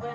Now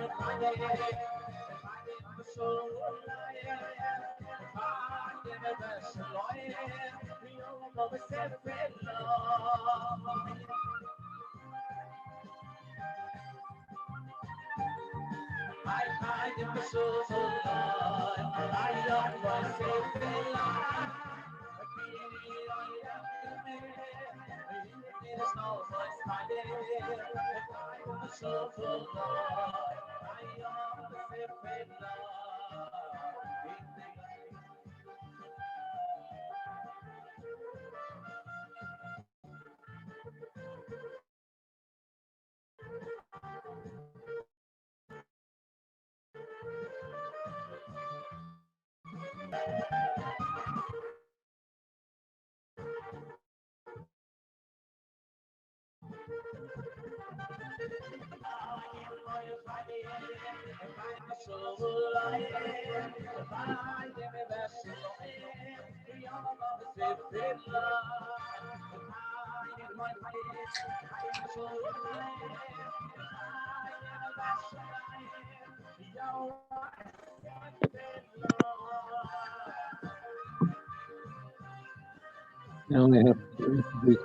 I have this.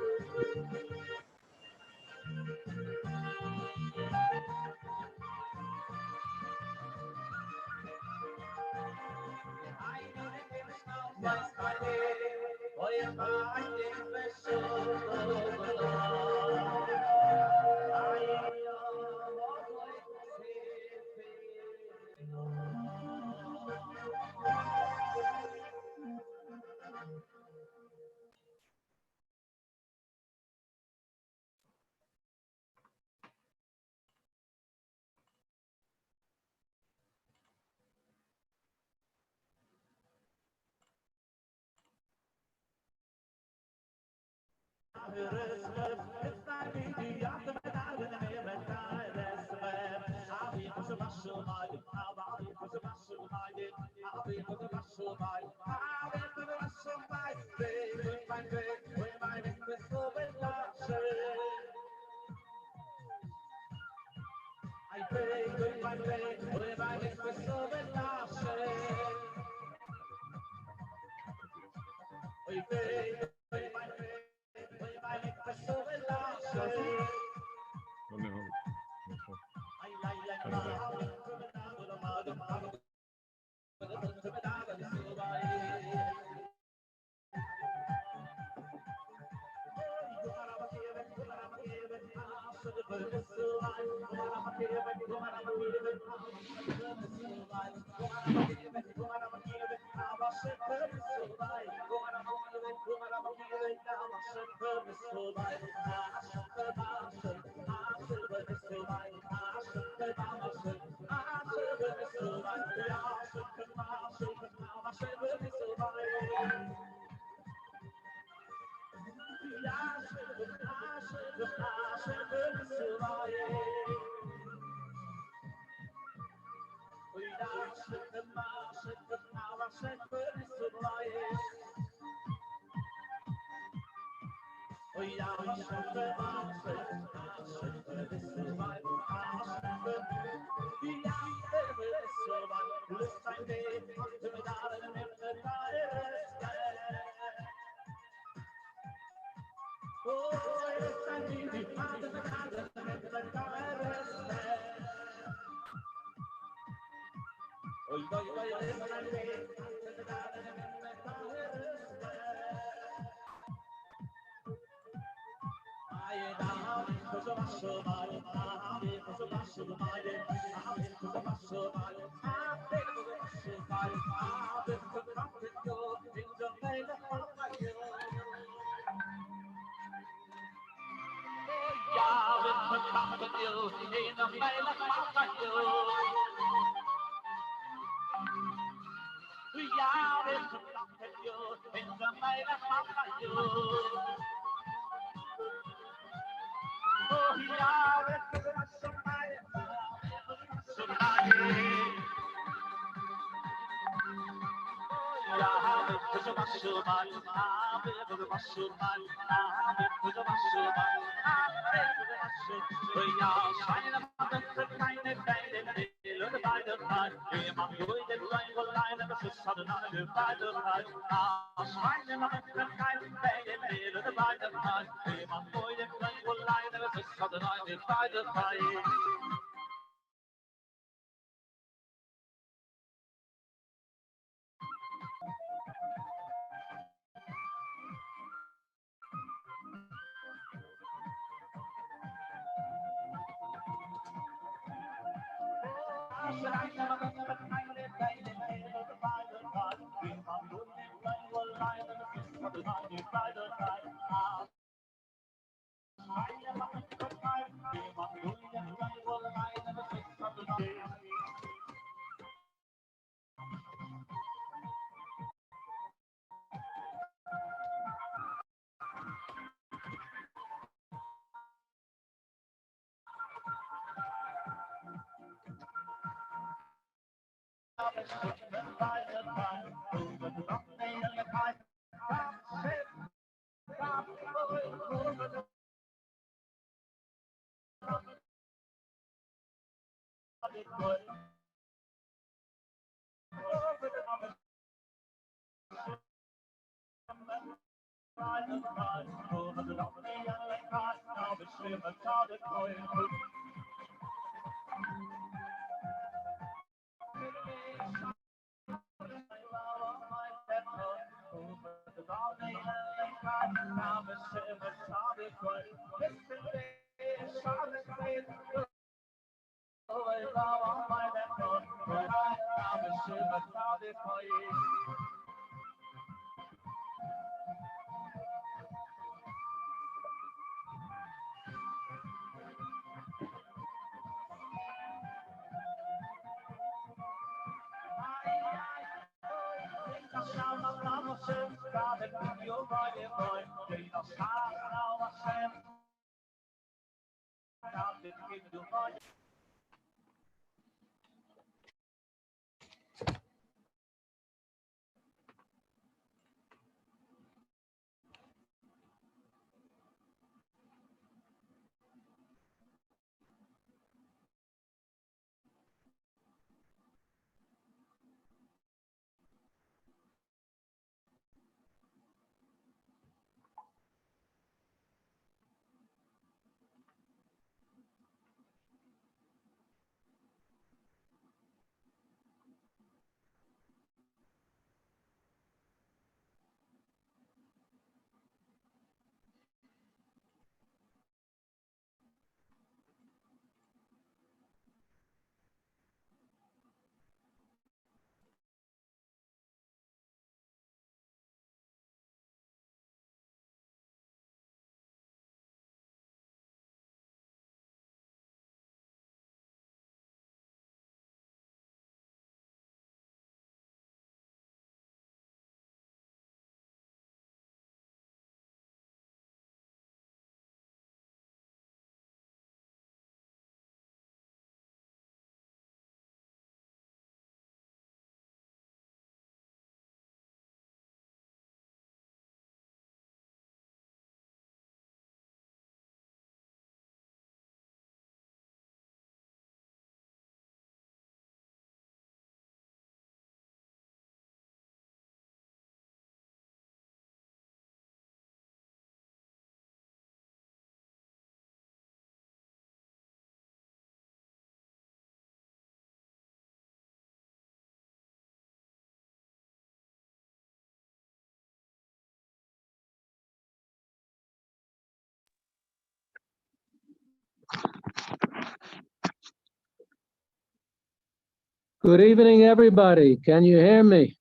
Good evening, everybody. Can you hear me?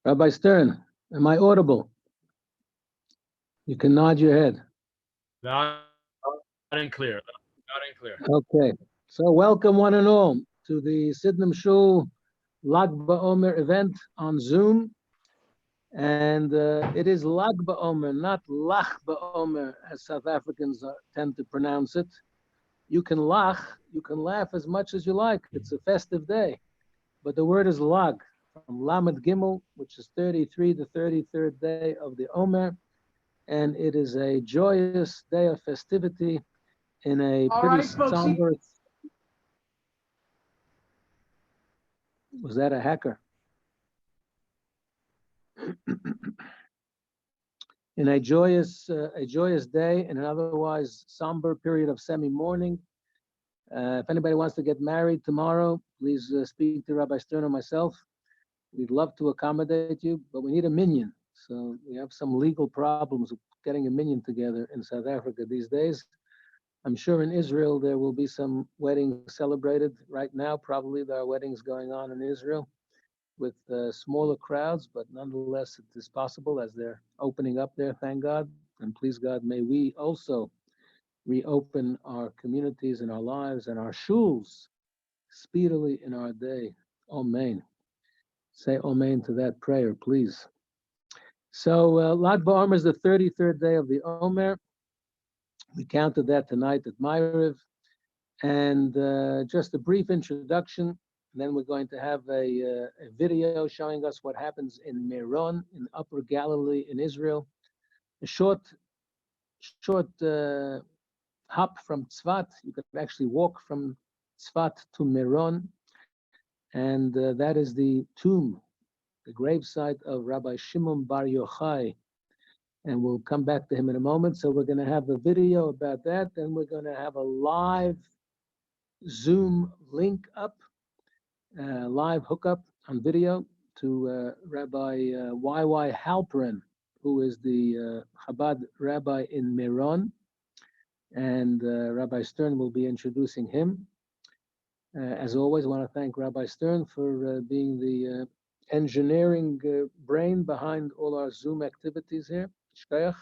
Rabbi Stern, am I audible? You can nod your head. Loud and clear. Loud and clear. Okay. So welcome one and all to the Sydenham Shul Lag BaOmer event on Zoom. And it is Lag BaOmer, not Lach BaOmer, as South Africans tend to pronounce it. You can laugh as much as you like. It's a festive day. But the word is Lag, from Lamed Gimel, which is 33, the 33rd day of the Omer. And it is a joyous day of festivity in a All pretty right, folks. somber. Was that a hacker? In a joyous day in an otherwise somber period of semi-mourning. If anybody wants to get married tomorrow, please speak to Rabbi Stern or myself. We'd love to accommodate you, but we need a minyan. So we have some legal problems with getting a minyan together in South Africa these days. I'm sure in Israel there will be some weddings celebrated right now. Probably there are weddings going on in Israel with smaller crowds, but nonetheless it is possible as they're opening up there, thank God. And please God, may we also reopen our communities and our lives and our shuls speedily in our day. Amen. Say amen to that prayer, please. So Lag BaOmer is the 33rd day of the Omer. We counted that tonight at Ma'ariv. And just a brief introduction. And then we're going to have a video showing us what happens in Meron, in Upper Galilee in Israel. A short hop from Tzfat. You could actually walk from Tzfat to Meron. And that is the tomb, the gravesite of Rabbi Shimon Bar Yochai. And we'll come back to him in a moment. So we're going to have a video about that. Then we're going to have a live Zoom link up, live hookup on video to Rabbi Y.Y. Halperin, who is the Chabad rabbi in Meron. And Rabbi Stern will be introducing him. As always, I want to thank Rabbi Stern for being the engineering brain behind all our Zoom activities here. Shkoyach.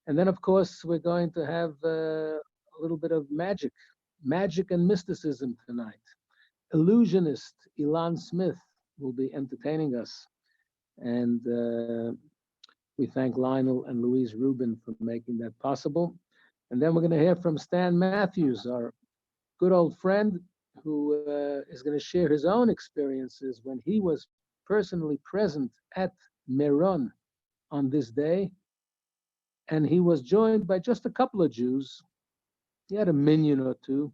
And then, of course, we're going to have a little bit of magic and mysticism tonight. Illusionist Ilan Smith will be entertaining us. And we thank Lionel and Louise Rubin for making that possible. And then we're going to hear from Stan Matthews, our good old friend, who is going to share his own experiences when he was personally present at Meron on this day. And he was joined by just a couple of Jews. He had a minyan or two.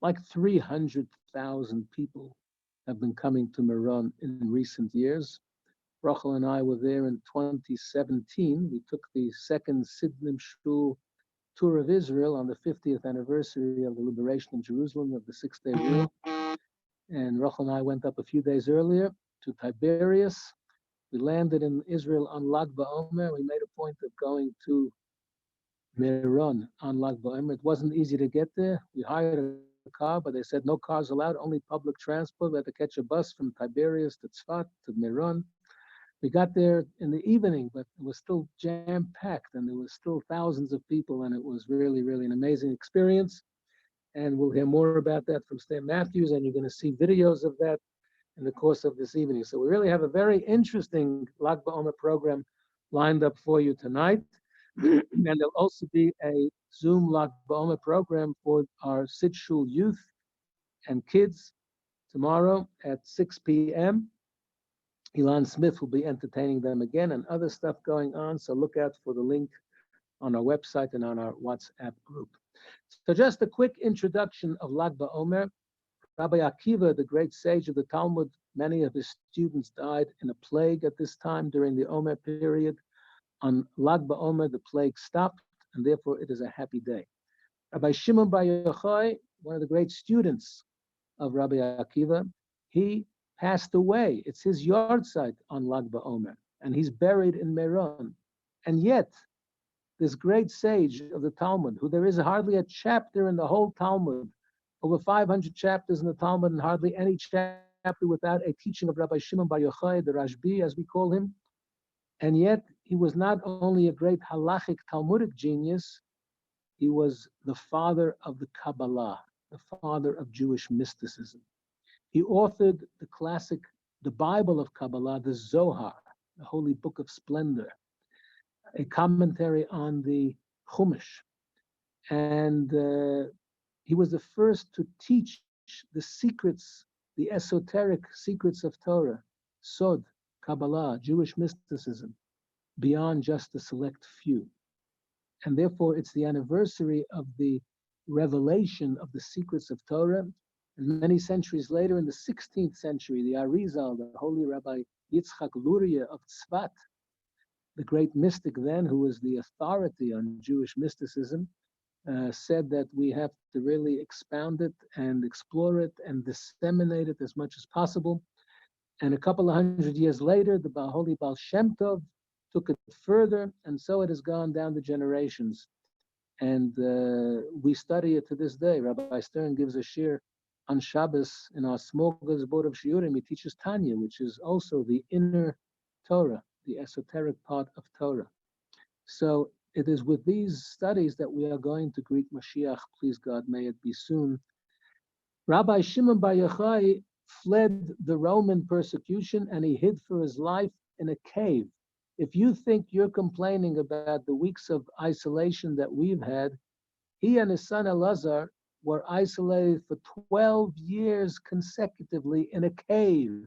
Like 300,000 people have been coming to Meron in recent years. Rachel and I were there in 2017. We took the second Sidnim Shul tour of Israel on the 50th anniversary of the liberation of Jerusalem of the Six-Day War. And Rachel and I went up a few days earlier to Tiberias. We landed in Israel on Lag BaOmer. We made a point of going to Meron on Lag BaOmer. It wasn't easy to get there. We hired a car, but they said no cars allowed, only public transport. We had to catch a bus from Tiberias to Tzfat to Meron. We got there in the evening, but it was still jam-packed, and there was still thousands of people, and it was really, really an amazing experience. And we'll hear more about that from Stan Matthews, and you're going to see videos of that in the course of this evening. So we really have a very interesting Lag BaOmer program lined up for you tonight. And there'll also be a Zoom Lag BaOmer program for our Sid Shul youth and kids tomorrow at 6 p.m. Ilan Smith will be entertaining them again and other stuff going on. So look out for the link on our website and on our WhatsApp group. So just a quick introduction of Lag BaOmer. Rabbi Akiva, the great sage of the Talmud, many of his students died in a plague at this time during the Omer period. On Lag BaOmer, the plague stopped, and therefore it is a happy day. Rabbi Shimon Bar Yochai, one of the great students of Rabbi Akiva, he passed away. It's his yahrzeit on Lag BaOmer, and he's buried in Meron. And yet, this great sage of the Talmud, who there is hardly a chapter in the whole Talmud, over 500 chapters in the Talmud, and hardly any chapter without a teaching of Rabbi Shimon Bar Yochai, the Rashbi, as we call him. And yet, he was not only a great halachic Talmudic genius, he was the father of the Kabbalah, the father of Jewish mysticism. He authored the classic, the Bible of Kabbalah, the Zohar, the Holy Book of Splendor, a commentary on the Chumash. And he was the first to teach the secrets, the esoteric secrets of Torah, Sod, Kabbalah, Jewish mysticism, beyond just a select few. and therefore it's the anniversary of the revelation of the secrets of Torah. And many centuries later, in the 16th century, the Arizal, the holy Rabbi Yitzchak Luria of Tzfat, the great mystic then, who was the authority on Jewish mysticism, said that we have to really expound it and explore it and disseminate it as much as possible. And a couple of hundred years later, the holy Baal Shem Tov took it further, and so it has gone down the generations. And we study it to this day. Rabbi Stern gives a shir on Shabbos in our smorgasbord of shiurim. He teaches Tanya, which is also the inner Torah, the esoteric part of Torah. So it is with these studies that we are going to greet Mashiach. Please God, may it be soon. Rabbi Shimon Bar Yochai fled the Roman persecution and he hid for his life in a cave. If you think you're complaining about the weeks of isolation that we've had, he and his son Elazar were isolated for 12 years consecutively in a cave,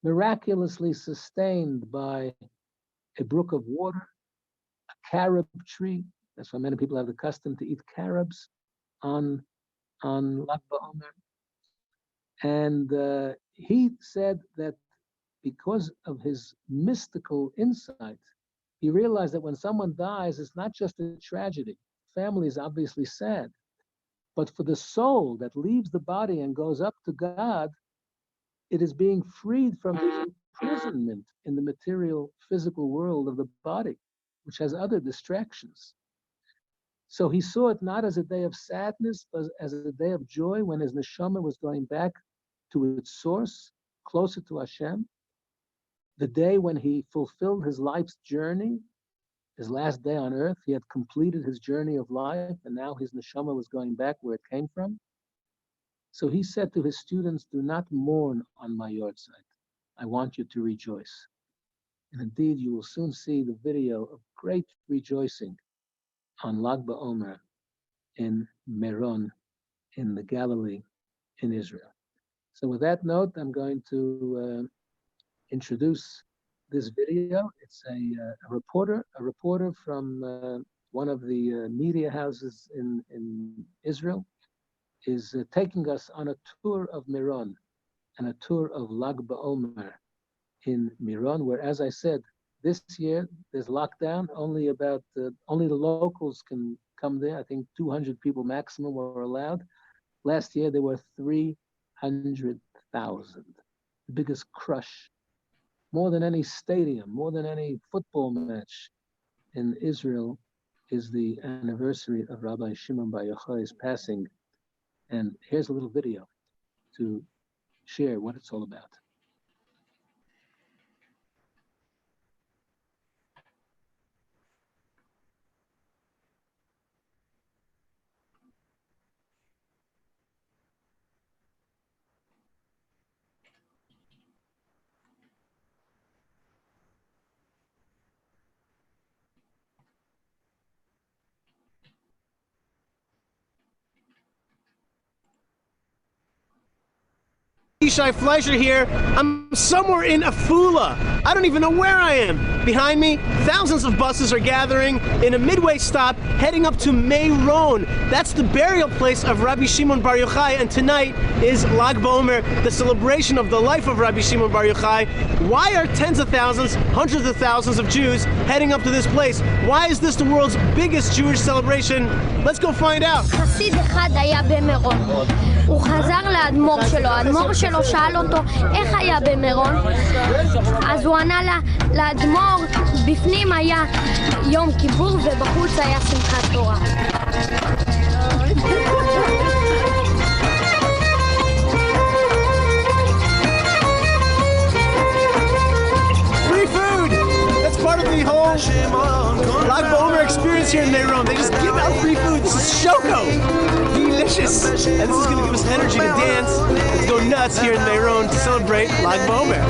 miraculously sustained by a brook of water, a carob tree. That's why many people have the custom to eat carobs on Lag BaOmer. And he said that because of his mystical insight, he realized that when someone dies, it's not just a tragedy. Family is obviously sad. But for the soul that leaves the body and goes up to God, it is being freed from the imprisonment in the material, physical world of the body, which has other distractions. So he saw it not as a day of sadness, but as a day of joy when his neshama was going back to its source, closer to Hashem. The day when he fulfilled his life's journey, his last day on earth, he had completed his journey of life, and now his neshama was going back where it came from. So he said to his students, do not mourn on my yahrzeit. I want you to rejoice. And indeed, you will soon see the video of great rejoicing on Lag BaOmer in Meron, in the Galilee, in Israel. So with that note, I'm going to introduce this video. It's a reporter from one of the media houses in Israel is taking us on a tour of Meron and a tour of Lag BaOmer in Meron, where, as I said, this year there's lockdown. Only the locals can come there. I think 200 people maximum were allowed. Last year there were 300,000, the biggest crush, more than any stadium, more than any football match in Israel, is the anniversary of Rabbi Shimon Bar Yochai's passing. And here's a little video to share what it's all about. Yishai Fleischer here. I'm somewhere in Afula. I don't even know where I am. Behind me, thousands of buses are gathering in a midway stop heading up to Meron. That's the burial place of Rabbi Shimon Bar Yochai, and tonight is Lag BaOmer, the celebration of the life of Rabbi Shimon Bar Yochai. Why are tens of thousands, hundreds of thousands of Jews heading up to this place? Why is this the world's biggest Jewish celebration? Let's go find out. חסיד אחד היה במירון. הוא חזר לאדמו"ר שלו, האדמו"ר שלו שאל אותו איך היה במירון, אז הוא ענה לאדמו"ר, בפנים היה יום כיפור ובחוץ היה שמחת תורה. Free food! That's part of the whole Lag BaOmer experience here in Meron. They just give out free food. This is shoko! Delicious! And this is going to give us energy to dance, to go nuts here in Meron to celebrate Lag BaOmer.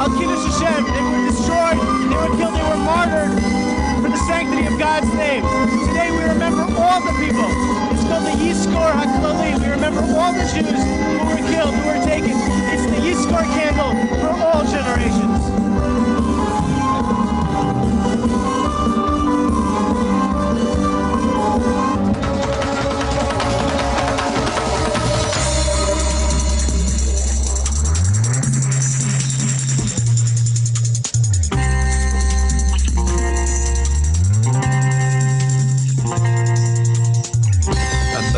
Al Kiddush Hashem. They were destroyed, they were killed, they were martyred for the sanctity of God's name. Today we remember all the people. It's called the Yizkor HaKlali. We remember all the Jews who were killed, who were taken. It's the Yizkor candle for all generations.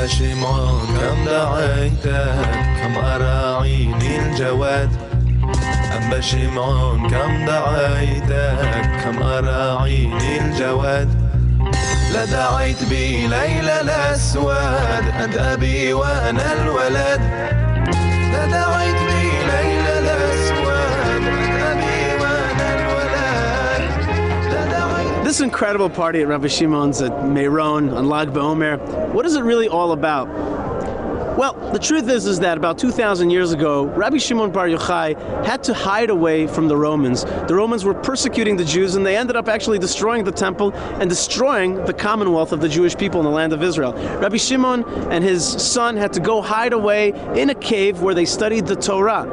شمعون كم دعيتك كم أراعيني الجواد أنبا شمعون كم دعيتك كم أراعيني الجواد لدعيت بي ليلى الأسود أنت أبي وأنا الولد لدعيت بي ليلى الأسود أنت أبي وأنا الولد لدعيت. This incredible party at Rabbi Shimon's at Meron on Lag BaOmer, what is it really all about? Well, the truth is that about 2,000 years ago, Rabbi Shimon Bar Yochai had to hide away from the Romans. The Romans were persecuting the Jews, and they ended up actually destroying the temple and destroying the commonwealth of the Jewish people in the land of Israel. Rabbi Shimon and his son had to go hide away in a cave where they studied the Torah.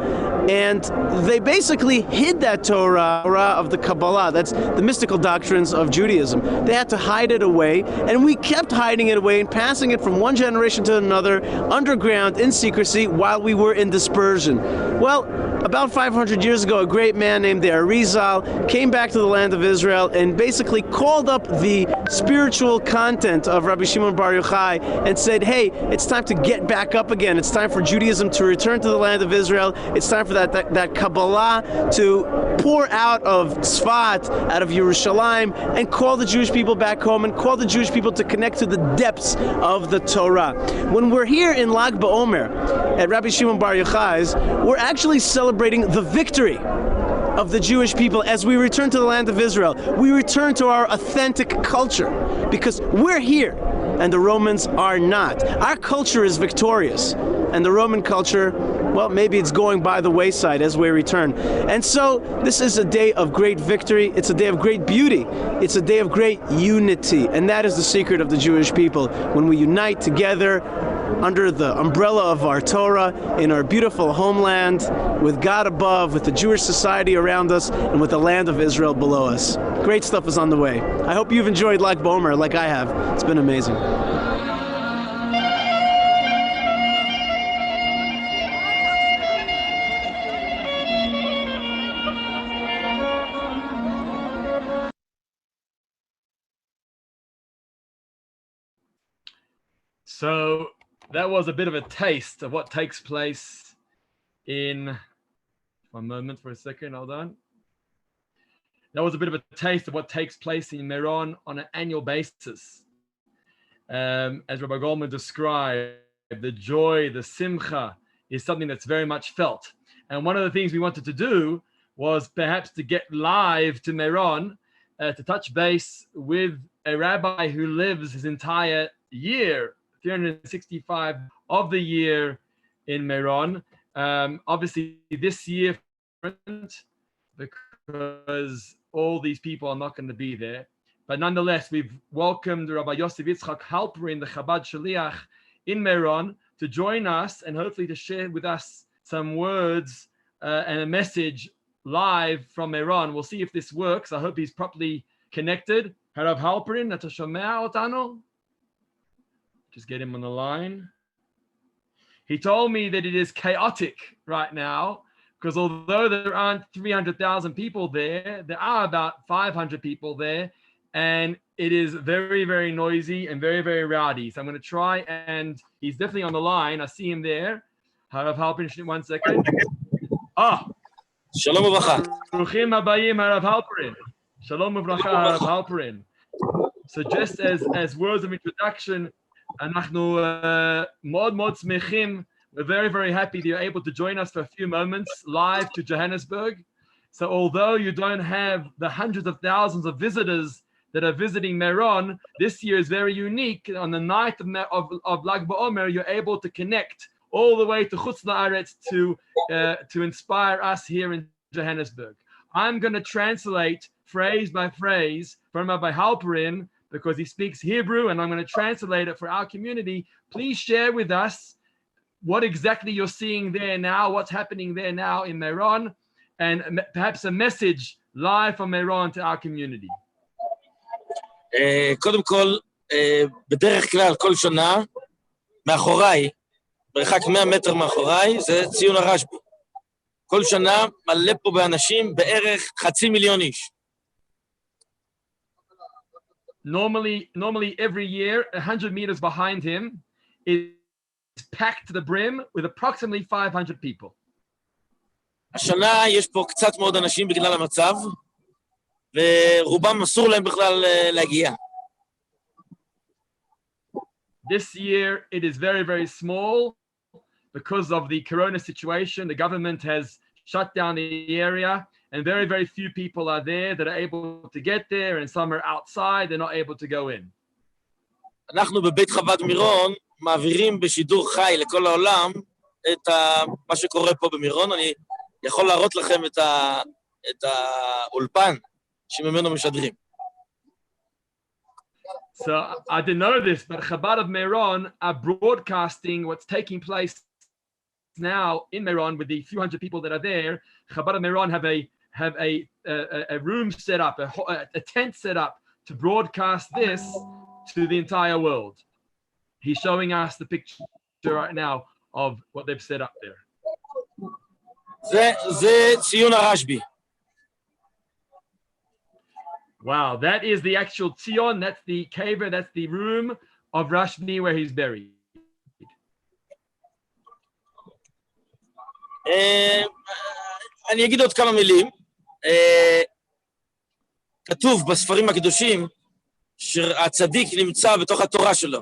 And they basically hid that Torah of the Kabbalah. That's the mystical doctrines of Judaism. They had to hide it away, and we kept hiding it away and passing it from one generation to another underground in secrecy while we were in dispersion. Well, about 500 years ago, a great man named the Arizal came back to the land of Israel and basically called up the spiritual content of Rabbi Shimon Bar Yochai and said, hey, it's time to get back up again. It's time for Judaism to return to the land of Israel. It's time for that Kabbalah to pour out of Tzfat, out of Yerushalayim, and call the Jewish people back home and call the Jewish people to connect to the depths of the Torah. When we're here in Lag BaOmer at Rabbi Shimon Bar Yochai's, we're actually celebrating the victory of the Jewish people as we return to the land of Israel. We return to our authentic culture because we're here and the Romans are not. Our culture is victorious and the Roman culture, well, maybe it's going by the wayside as we return. And so this is a day of great victory. It's a day of great beauty. It's a day of great unity. And that is the secret of the Jewish people. When we unite together under the umbrella of our Torah, in our beautiful homeland, with God above, with the Jewish society around us, and with the land of Israel below us. Great stuff is on the way. I hope you've enjoyed Lag BaOmer like I have. It's been amazing. So that was a bit of a taste of what takes place in, one moment for a second, hold on. That was a bit of a taste of what takes place in Meron on an annual basis. As Rabbi Goldman described, the joy, the simcha is something that's very much felt. And one of the things we wanted to do was perhaps to get live to Meron, to touch base with a rabbi who lives his entire year, 365 of the year in Meron. Obviously this year because all these people are not going to be there, but nonetheless we've welcomed Rabbi Yosef Yitzchak Halperin, the Chabad Shaliach in Meron, to join us and hopefully to share with us some words and a message live from Meron. We'll see if this works. I hope he's properly connected. Harav Halperin, אתה שומע אותנו? Just get him on the line. He told me that it is chaotic right now because although there aren't 300,000 people there, there are about 500 people there, and it is very, very noisy and very, very rowdy. So I'm going to try, and he's definitely on the line. I see him there. Harav Halperin, 1 second. Shalom uvracha. Bruchim habayim, Harav Halperin. Shalom uvracha, Harav Halperin. So just as words of introduction, אנחנו מאוד מאוד שמחים. We're very, very happy that you're able to join us for a few moments live to Johannesburg. So although you don't have the hundreds of thousands of visitors that are visiting Meron, this year is very unique. On the night of Lag BaOmer, you're able to connect all the way to Chutz La'aretz to inspire us here in Johannesburg. I'm going to translate phrase by phrase from Rabbi Halperin because he speaks Hebrew, and I'm going to translate it for our community. Please share with us what exactly you're seeing there now, what's happening there now in Meron, and perhaps a message live from Meron to our community. קודם כל, בדרך כלל כל שנה, מאחוריי, מרחק 100 מטר מאחוריי, זה ציון הרשב"י. כל שנה מלא פה באנשים בערך 500,000 איש. Normally every year, 100 meters behind him is packed to the brim with approximately 500 people. השנה יש פה קצת מאוד אנשים בגלל המצב, ורובם אסור להם בכלל להגיע. This year, it is very, very small because of the corona situation. The government has shut down the area, and very, very few people are there that are able to get there, and some are outside, they're not able to go in. אנחנו בבית חב"ד מירון מעבירים בשידור חי לכל העולם את מה שקורה פה במירון. אני יכול להראות לכם את האולפן שממנו משדרים. So I didn't know this, but Chabad of Meron are broadcasting what's taking place now in Meron with the few hundred people that are there. Chabad of Meron have a room set up, a tent set up to broadcast this to the entire world. He's showing us the picture right now of what they've set up there. זה ציון הרשב"י. Wow, that is the actual Tzion, that's the kever, that's the room of Rashbi where he's buried. אני אגיד עוד כמה מילים. כתוב בספרים הקדושים שהצדיק נמצא בתוך התורה שלו.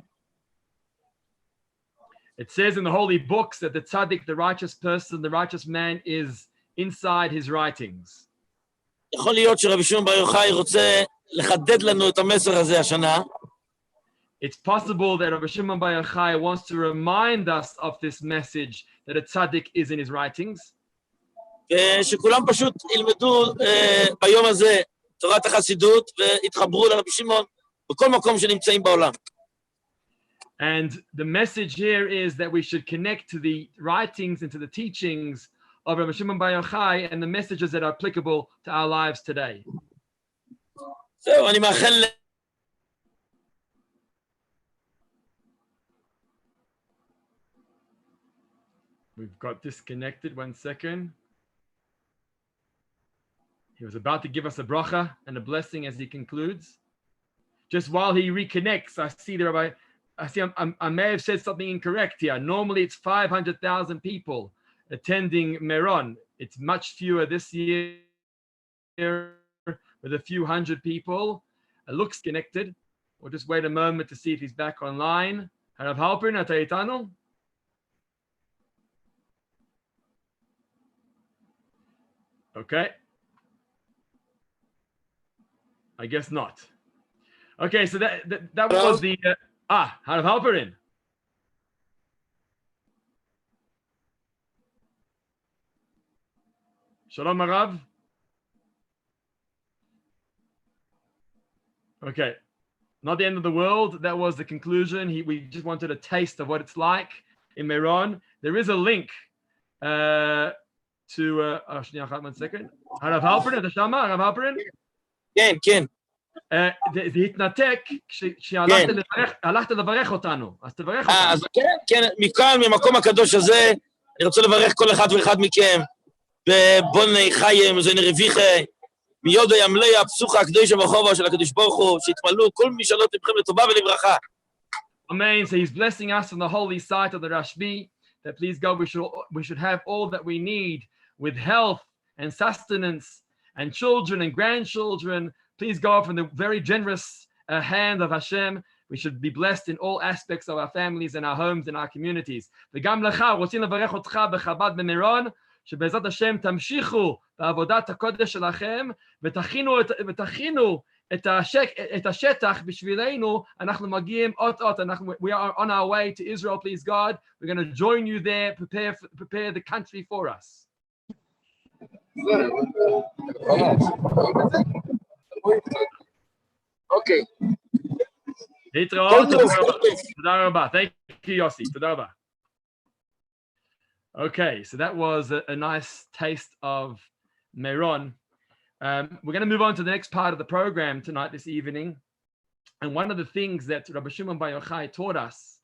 It says in the holy books that the tzaddik, the righteous person, the righteous man is inside his writings. יכול להיות שרבי שמעון בר יוחאי רוצה לחדד לנו את המסר הזה השנה. It's possible that Rabbi Shimon Bar Yochai wants to remind us of this message that a tzaddik is in his writings. ושכולם פשוט ילמדו ביום הזה תורת החסידות והתחברו לרבי שמעון בכל מקום שנמצאים בעולם. And the message here is that we should connect to the writings and to the teachings of Rabbi Shimon Bar Yochai and the messages that are applicable to our lives today. זהו, אני מאחל... We've got disconnected, 1 second. He was about to give us a bracha and a blessing as he concludes. Just while he reconnects, I see the Rabbi, I may have said something incorrect here. Normally it's 500,000 people attending Meron. It's much fewer this year with a few hundred people. It looks connected. We'll just wait a moment to see if he's back online. Harav Halperin, אתה איתנו? Okay. I guess not. Okay, so that was the Harav Halperin. Shalom Harav. Okay, not the end of the world. That was the conclusion. We just wanted a taste of what it's like in Meron. There is a link to 1 second. Harav Halperin, אתה שמה? הרב Halperin? כן, כן. זה התנתק כשהלכת לברך אותנו, אז תברך אותנו. אז כן, כן, מכאן, ממקום הקדוש הזה, אני רוצה לברך כל אחד ואחד מכם, בבוני חיים, זוהי רוויחי, מיודו ימלא הפסוחה הקדושה ברחובה של הקדוש ברוך הוא, שיתמלאו כל משאלות לבכם לטובה ולברכה. Amen. So he's blessing us on the holy site of the Rashbi, that please God, we should have all that we need with health and sustenance and children and grandchildren. Please God, from the very generous hand of Hashem, we should be blessed in all aspects of our families and our homes and our communities. וגם לך, רוצים לברך אותך בחב"ד במירון, שבעזרת השם תמשיכו בעבודת הקודש שלכם, ותכינו את השטח בשבילנו. אנחנו מגיעים אות, we are on our way to Israel, please God. We're going to join you there, prepare the country for us. אוקיי. להתראות. תודה רבה. Thank you, Yossi. תודה רבה. Okay, so that was a nice taste of Meron. We're going to move on to the next part of the program tonight, this evening. And one of the things that Rabbi Shimon Bar Yochai taught us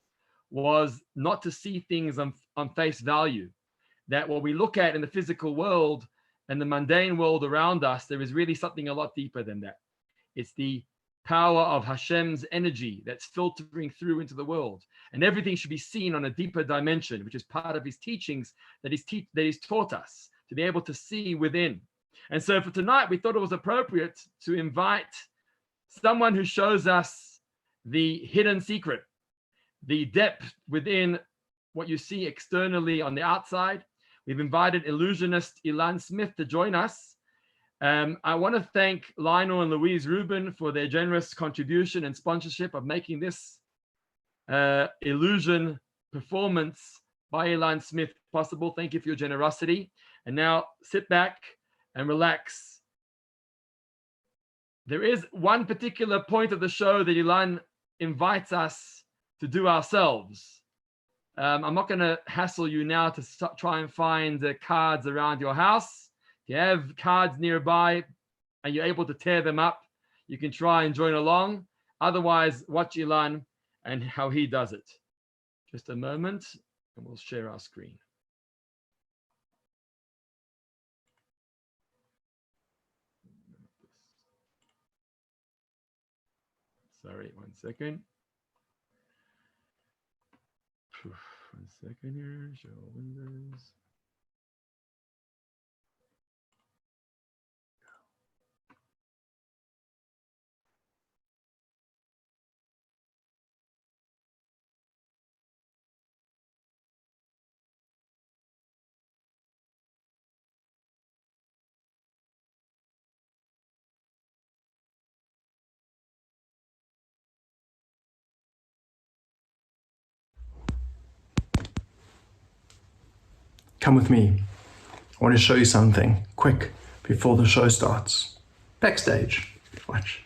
was not to see things on face value. That what we look at in the physical world and the mundane world around us, there is really something a lot deeper than that. It's the power of Hashem's energy that's filtering through into the world. And everything should be seen on a deeper dimension, which is part of his teachings that he's taught us, to be able to see within. And so for tonight, we thought it was appropriate to invite someone who shows us the hidden secret, the depth within what you see externally on the outside. We've invited illusionist Ilan Smith to join us. I want to thank Lionel and Louise Rubin for their generous contribution and sponsorship of making this illusion performance by Ilan Smith possible. Thank you for your generosity. And now sit back and relax. There is one particular point of the show that Ilan invites us to do ourselves. I'm not going to hassle you now to try and find the cards around your house. If you have cards nearby and you're able to tear them up, you can try and join along. Otherwise, watch Ilan and how he does it. Just a moment, and we'll share our screen. Sorry, 1 second. 1 second here, show windows. Come with me. I want to show you something, quick, before the show starts. Backstage. Watch.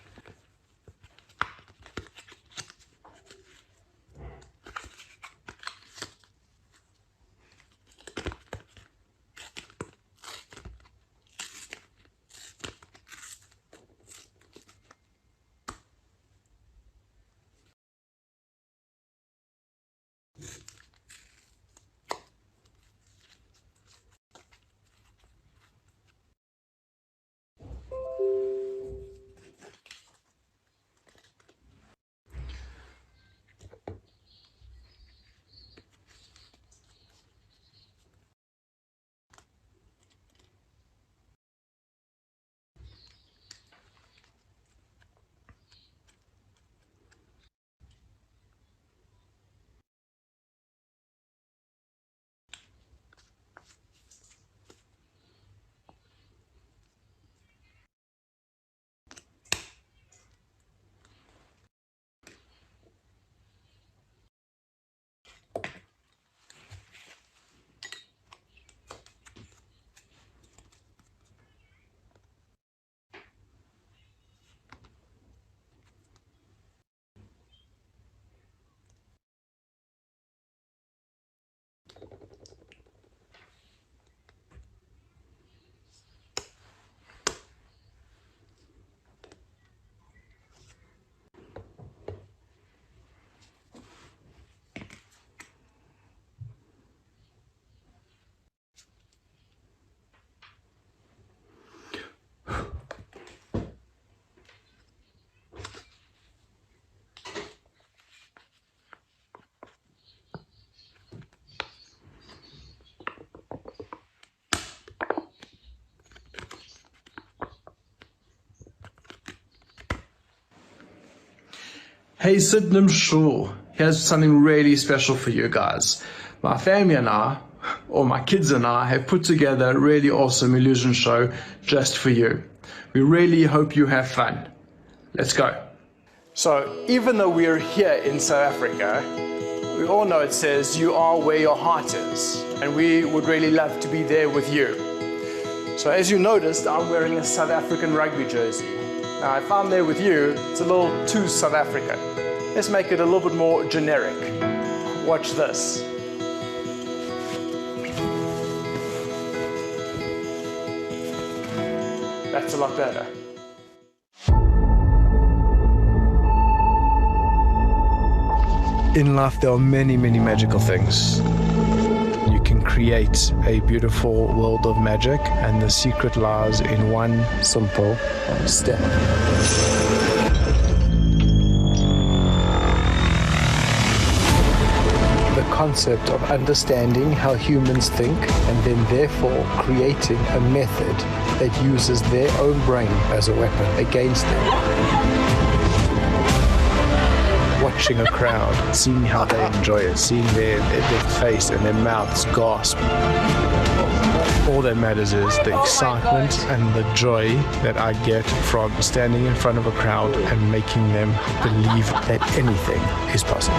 Hey Sydenham Shul, here's something really special for you guys. My family and I, or my kids and I, have put together a really awesome illusion show just for you. We really hope you have fun. Let's go. So, even though we're here in South Africa, we all know it says you are where your heart is, and we would really love to be there with you. So as you noticed, I'm wearing a South African rugby jersey. Now, if I'm there with you, it's a little too South African. Let's make it a little bit more generic. Watch this. That's a lot better. In life, there are many, many magical things. You can create a beautiful world of magic, and the secret lies in one simple step. The concept of understanding how humans think and then therefore creating a method that uses their own brain as a weapon against them. Watching a crowd, seeing how they enjoy it, seeing their face and their mouths gasp. All that matters is the excitement and the joy that I get from standing in front of a crowd and making them believe that anything is possible.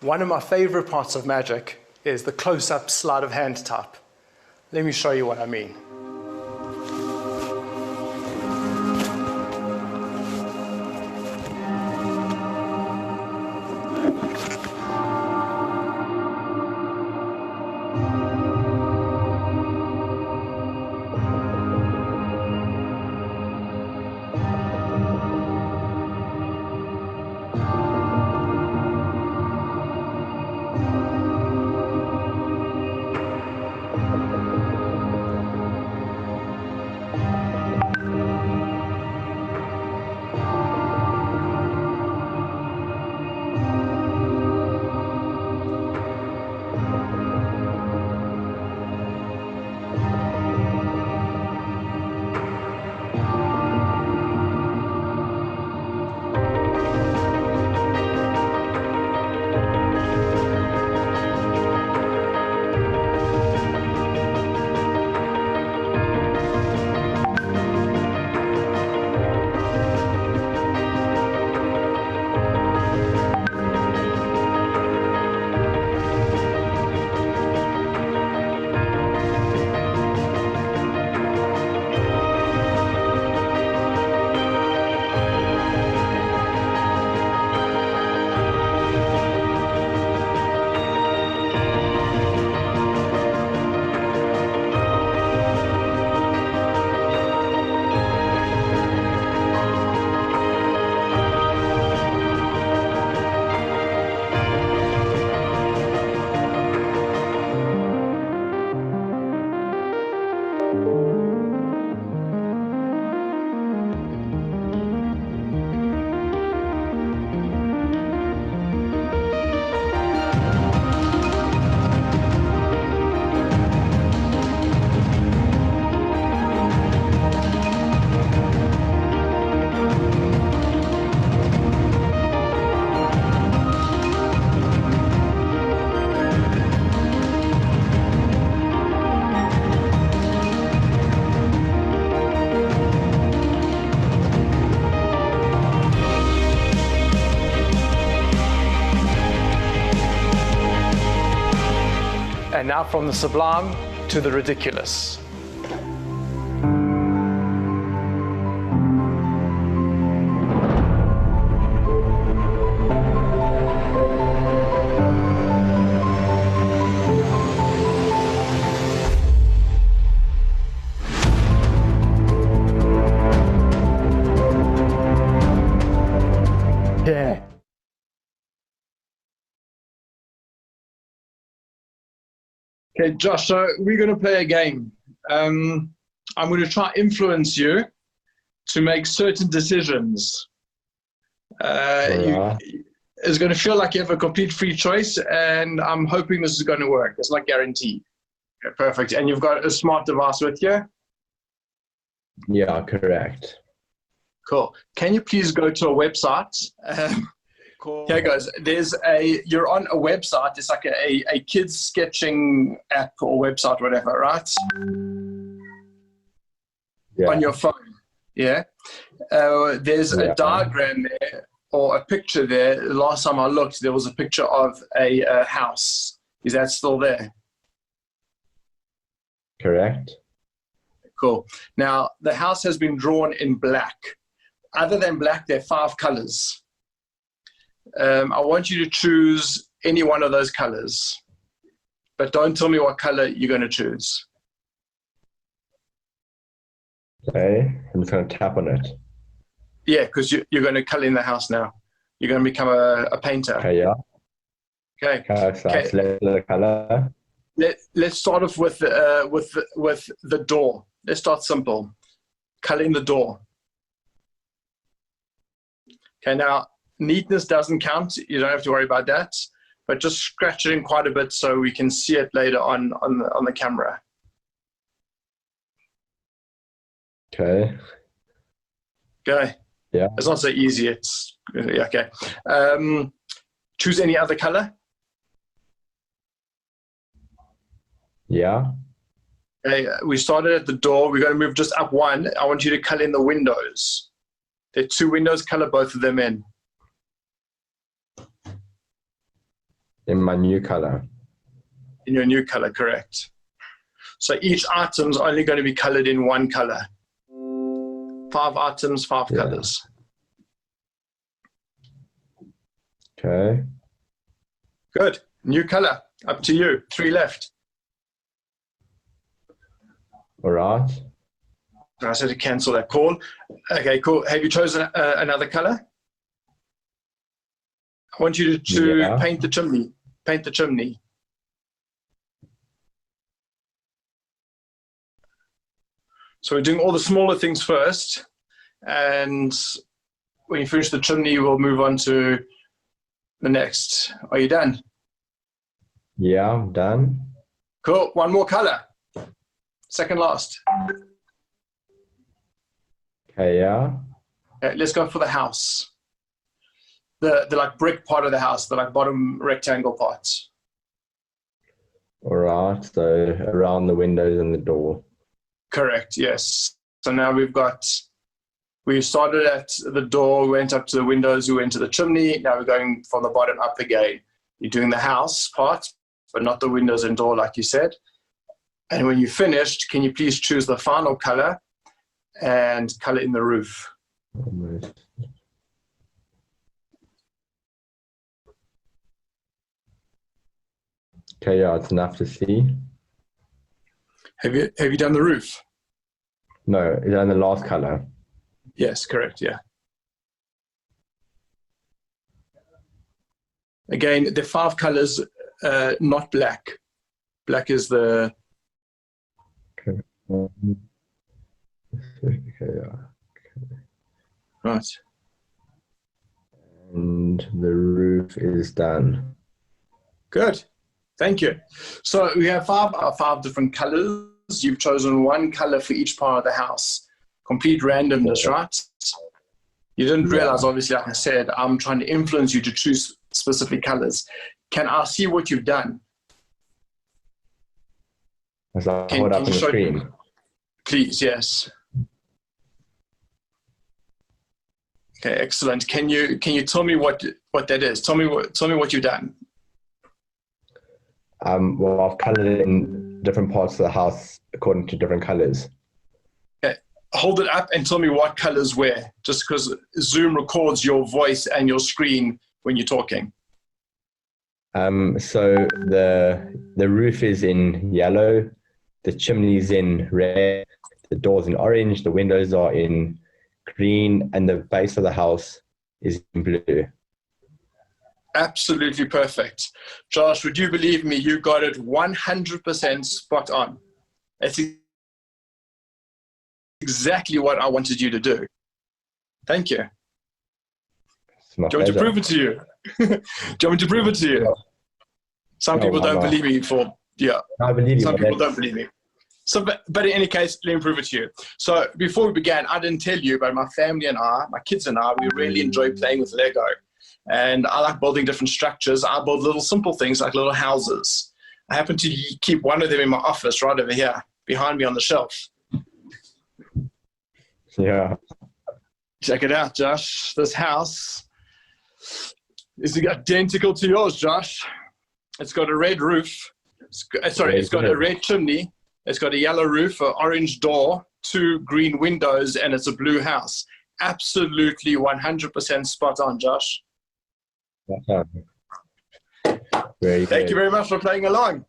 One of my favorite parts of magic is the close-up sleight of hand type. Let me show you what I mean. And now from the sublime to the ridiculous. Yeah. Okay, Josh, so we're going to play a game. I'm going to try influence you to make certain decisions. It's going to feel like you have a complete free choice, and I'm hoping this is going to work. It's not guaranteed. Okay, perfect. And you've got a smart device with you? Yeah, correct. Cool. Can you please go to a website? Cool. Okay, guys, you're on a website. It's like a kids sketching app or website, whatever, right? Yeah. On your phone. Yeah. There's a diagram there or a picture there. The last time I looked, there was a picture of a house. Is that still there? Correct. Cool. Now, the house has been drawn in black. Other than black, there are 5 colors. I want you to choose any one of those colors, but don't tell me what color you're going to choose. Okay, I'm just going to tap on it. Yeah, because you're going to color in the house now. You're going to become a painter. Okay, yeah. Okay. So I select the color. Let's start off with the door. Let's start simple. Color in the door. Okay, now neatness doesn't count. You don't have to worry about that. But just scratch it in quite a bit so we can see it later on the camera. Okay. Okay. Yeah. It's not so easy. It's yeah, okay. Choose any other color. Yeah. Okay. We started at the door. We're going to move just up one. I want you to color in the windows. There are 2 windows. Color both of them in. In my new color. In your new color, correct. So each item's only going to be colored in one color. 5 items, 5 colors. Okay. Good. New color. Up to you. 3 left. All right. I said to cancel that call. Okay, cool. Have you chosen another color? I want you to paint the chimney. Paint the chimney. So we're doing all the smaller things first. And when you finish the chimney, we'll move on to the next. Are you done? Yeah, I'm done. Cool. One more color. Second last. Okay, yeah. Okay, let's go for the house. The like brick part of the house, the like bottom rectangle parts. All right. So around the windows and the door. Correct. Yes. So now we started at the door, we went up to the windows, we went to the chimney. Now we're going from the bottom up again. You're doing the house part, but not the windows and door like you said. And when you finished, can you please choose the final color and color in the roof? Almost. Okay, yeah, it's enough to see. Have you done the roof? No, is that in the last color? Yes, correct, yeah. Again, the 5 colors, not black. Black is the... Okay. Okay, yeah. Okay. Right. And the roof is done. Good. Thank you. So we have 5 different colors. You've chosen 1 color for each part of the house. Complete randomness, right? You didn't realize, obviously, like I said, I'm trying to influence you to choose specific colors. Can I see what you've done? As I hold up on the screen. Please, yes. Okay, excellent. Can you tell me what that is? Tell me what you've done. Well, I've colored it in different parts of the house according to different colors. Okay. Hold it up and tell me what colors where, just because Zoom records your voice and your screen when you're talking. So the roof is in yellow, the chimney's in red, the door's in orange, the windows are in green, and the base of the house is in blue. Absolutely perfect. Josh, would you believe me? You got it 100% spot on. That's exactly what I wanted you to do. Thank you. Do you want me to prove it to you? Do you want me to prove it to you? Some people don't believe me I believe you. Some people don't believe me. So, but in any case, let me prove it to you. So before we began, I didn't tell you, but my family and I, my kids and I, we really enjoy playing with Lego. And I like building different structures. I build little simple things like little houses. I happen to keep one of them in my office right over here, behind me on the shelf. Yeah. Check it out, Josh. This house is identical to yours, Josh. It's got a red roof. It's got a red chimney. It's got a yellow roof, an orange door, 2 green windows, and it's a blue house. Absolutely 100% spot on, Josh. Thank you very much for playing along.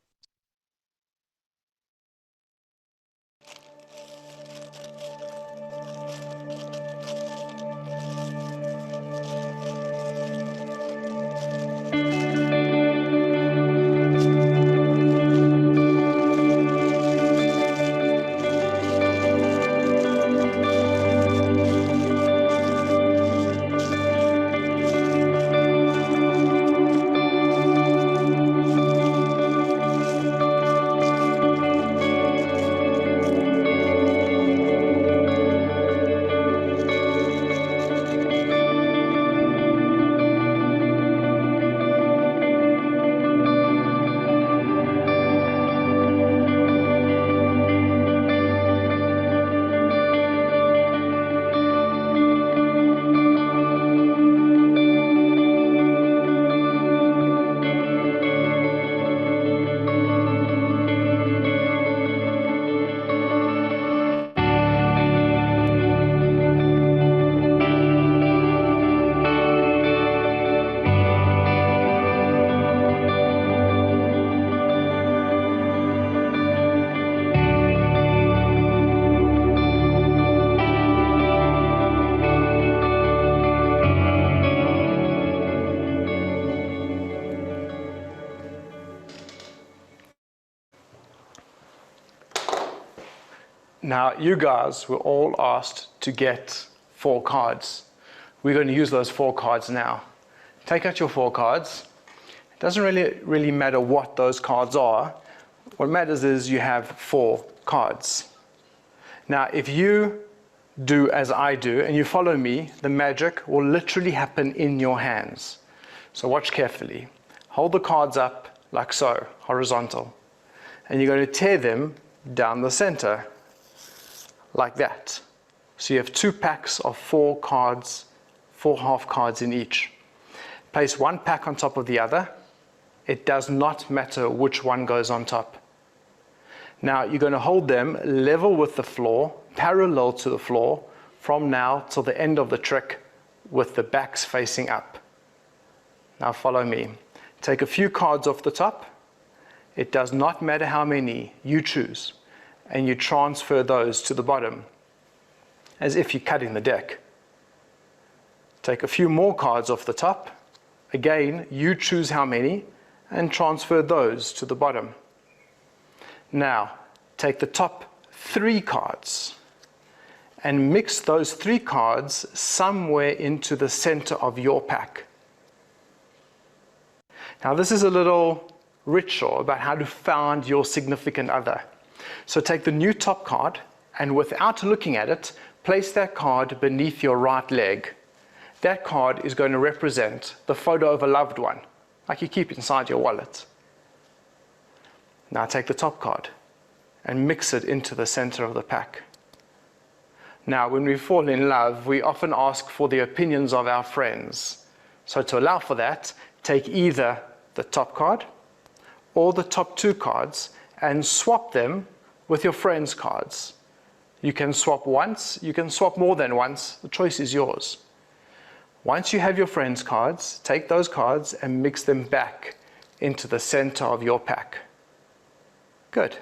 Now, you guys were all asked to get 4 cards. We're going to use those 4 cards now. Take out your 4 cards. It doesn't really matter what those cards are. What matters is you have 4 cards. Now, if you do as I do and you follow me, the magic will literally happen in your hands. So watch carefully. Hold the cards up like so, horizontal. And you're going to tear them down the center, like that. So you have 2 packs of 4 cards, 4 half cards in each. Place one pack on top of the other. It does not matter which one goes on top. Now you're going to hold them level with the floor, parallel to the floor, from now till the end of the trick with the backs facing up. Now follow me. Take a few cards off the top. It does not matter how many, you choose. And you transfer those to the bottom, as if you're cutting the deck. Take a few more cards off the top. Again, you choose how many, and transfer those to the bottom. Now, take the top 3 cards, and mix those 3 cards somewhere into the center of your pack. Now, this is a little ritual about how to find your significant other. So take the new top card, and without looking at it, place that card beneath your right leg. That card is going to represent the photo of a loved one, like you keep inside your wallet. Now take the top card and mix it into the center of the pack. Now, when we fall in love, we often ask for the opinions of our friends. So to allow for that, take either the top card or the top 2 cards and swap them with your friends' cards. You can swap once, you can swap more than once, the choice is yours. Once you have your friends' cards, take those cards and mix them back into the center of your pack. Good.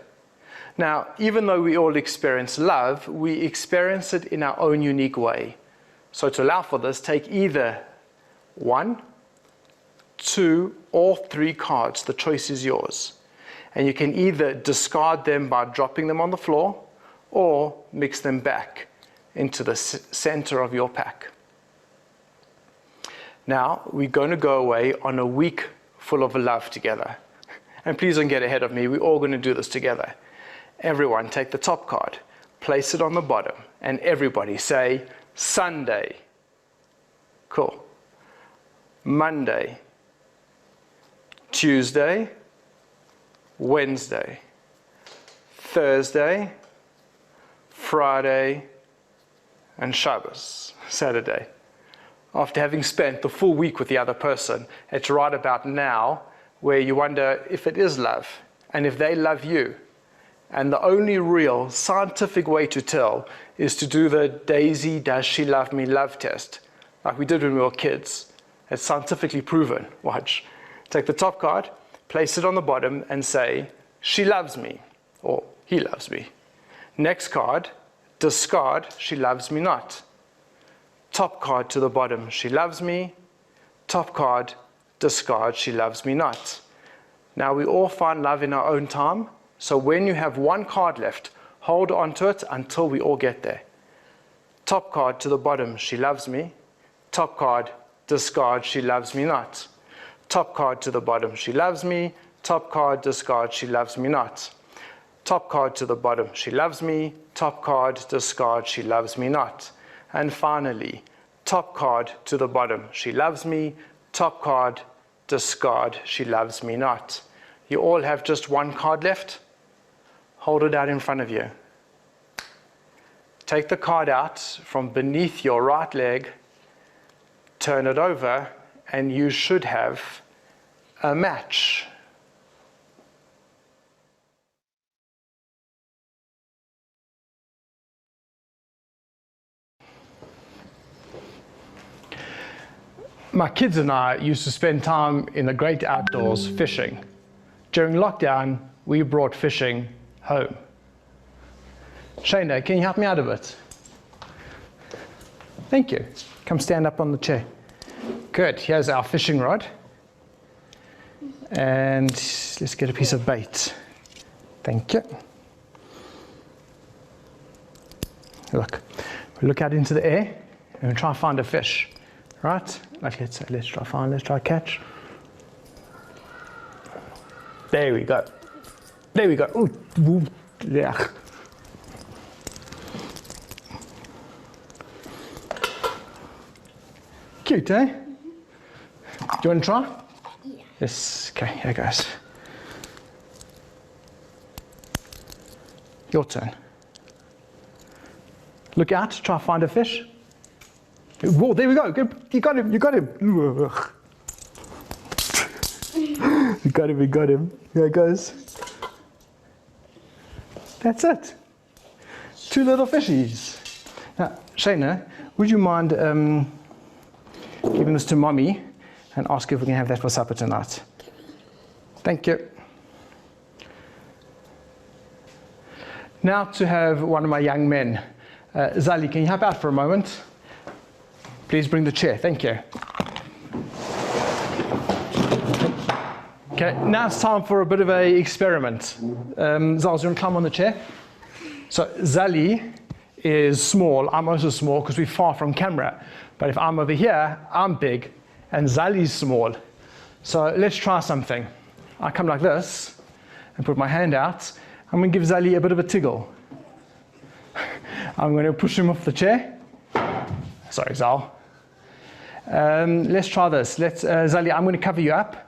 Now, even though we all experience love, we experience it in our own unique way. So to allow for this, take either 1, 2, or 3 cards, the choice is yours. And you can either discard them by dropping them on the floor or mix them back into the center of your pack. Now, we're going to go away on a week full of love together. And please don't get ahead of me, we're all going to do this together. Everyone take the top card, place it on the bottom, and everybody say, Sunday. Cool. Monday. Tuesday. Wednesday, Thursday, Friday, and Shabbos, Saturday. after having spent the full week with the other person. It's right about now where you wonder if it is love and if they love you. And the only real scientific way to tell is to do the Daisy, does she love me love test, like we did when we were kids. It's scientifically proven. Watch. Take the top card, place it on the bottom and say, she loves me, or he loves me. Next card, discard, she loves me not. Top card to the bottom, she loves me. Top card, discard, she loves me not. Now we all find love in our own time, so when you have one card left, hold on to it until we all get there. Top card to the bottom, she loves me. Top card, discard, she loves me not. Top card to the bottom, she loves me. Top card, discard, she loves me not. Top card to the bottom, she loves me. Top card, discard, she loves me not. And finally, top card to the bottom, she loves me. Top card, discard, she loves me not. You all have just one card left. Hold it out in front of you. Take the card out from beneath your right leg, turn it over, and you should have a match. My kids and I used to spend time in the great outdoors fishing. During lockdown, we brought fishing home. Shayna, can you help me out a bit? Thank you. Come stand up on the chair. Good, here's our fishing rod. And let's get a piece of bait. Thank you. Look out into the air and try and find a fish. Right? Like let's try catch. There we go. There we go. Ooh, yeah. Cute, eh? Do you want to try? Yeah. Yes. Okay, here goes. Your turn. Look out, try to find a fish. Whoa, there we go. Good. You got him. You got him. You got him. You got him. Here it goes. That's it. 2 little fishies. Now, Shayna, would you mind giving this to Mommy and ask if we can have that for supper tonight? Thank you. Now to have one of my young men. Zali, can you help out for a moment? Please bring the chair. Thank you. Okay, now it's time for a bit of an experiment. Zals, you want to climb on the chair? So Zali is small. I'm also small because we're far from camera. But if I'm over here, I'm big, and Zali's small. So let's try something. I come like this and put my hand out. I'm going to give Zali a bit of a tickle. I'm going to push him off the chair. Sorry, Zal. Let's try this. Zali, I'm going to cover you up.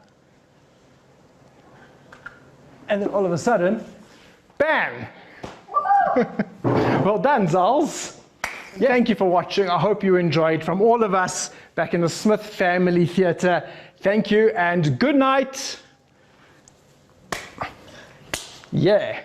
And then all of a sudden, bam! Well done, Zals. Yeah. Thank you for watching. I hope you enjoyed. From all of us back in the Smith Family Theatre, thank you and good night. Yeah.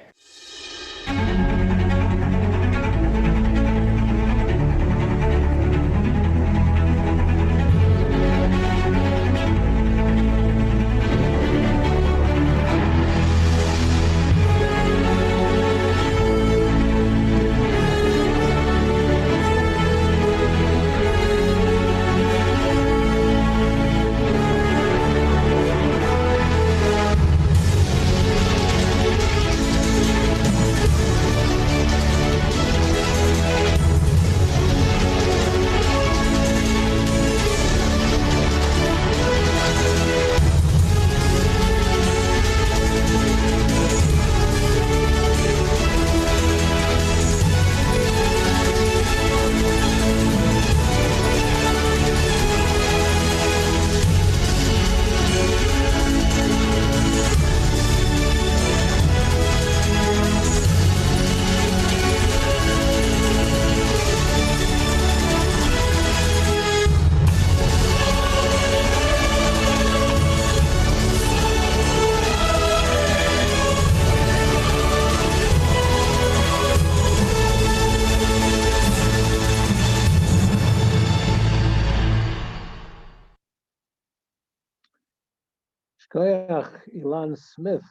Shliach Ilan Smith.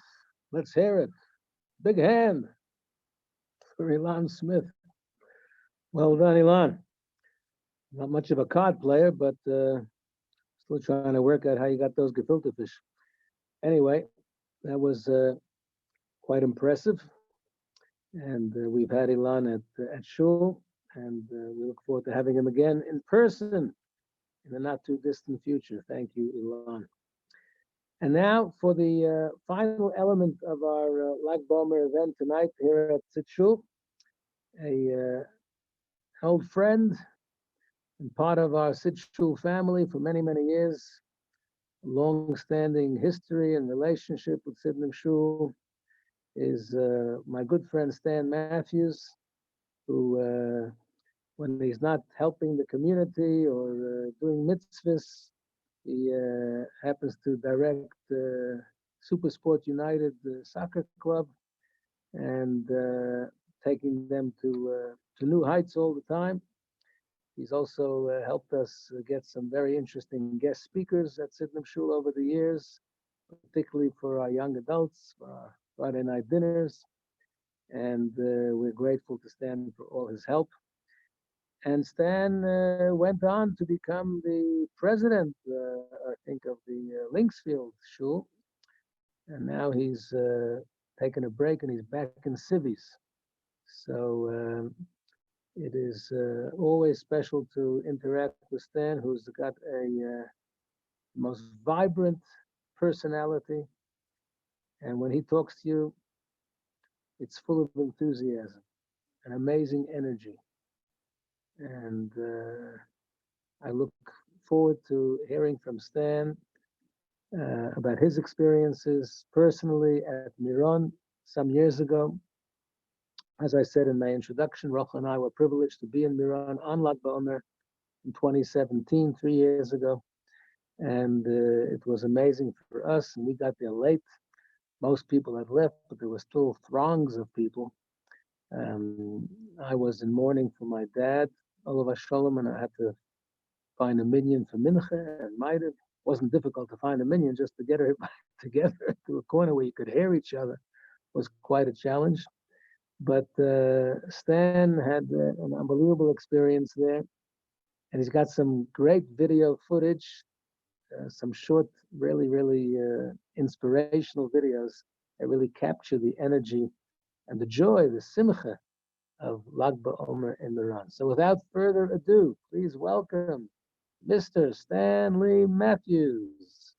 Let's hear it. Big hand for Ilan Smith. Well done, Ilan. Not much of a card player, but still trying to work out how you got those gefilte fish. Anyway, that was quite impressive. And we've had Ilan at Shul, and we look forward to having him again in person in the not too distant future. Thank you, Ilan. And now for the final element of our Lag Bomer event tonight here at Tzit a old friend and part of our Tzit family for many, many years, long-standing history and relationship with Sidney Shul is my good friend Stan Matthews, who when he's not helping the community or doing mitzvahs, he happens to direct Super Sport United soccer club and taking them to new heights all the time. He's also helped us get some very interesting guest speakers at Sidney Shul over the years, particularly for our young adults, for our Friday night dinners. And we're grateful to Stan for all his help. And Stan went on to become the president, I think, of the Linksfield Shul. And now he's taken a break and he's back in civies. So it is always special to interact with Stan, who's got a most vibrant personality. And when he talks to you, it's full of enthusiasm and amazing energy. And I look forward to hearing from Stan about his experiences personally at Miron some years ago. As I said in my introduction, Rachel and I were privileged to be in Miron on Lag BaOmer in 2017, 3 years ago. And it was amazing for us, and we got there late. Most people had left, but there were still throngs of people. I was in mourning for my dad, Olav Sholem, and I had to find a minyan for Mincha and Maariv. It wasn't difficult to find a minyan, just to get everybody together to a corner where you could hear each other was quite a challenge. But Stan had an unbelievable experience there, and he's got some great video footage, some short, really inspirational videos that really capture the energy and the joy, the simcha of Lag BaOmer in Miron. So without further ado, please welcome Mr. Stanley Matthews.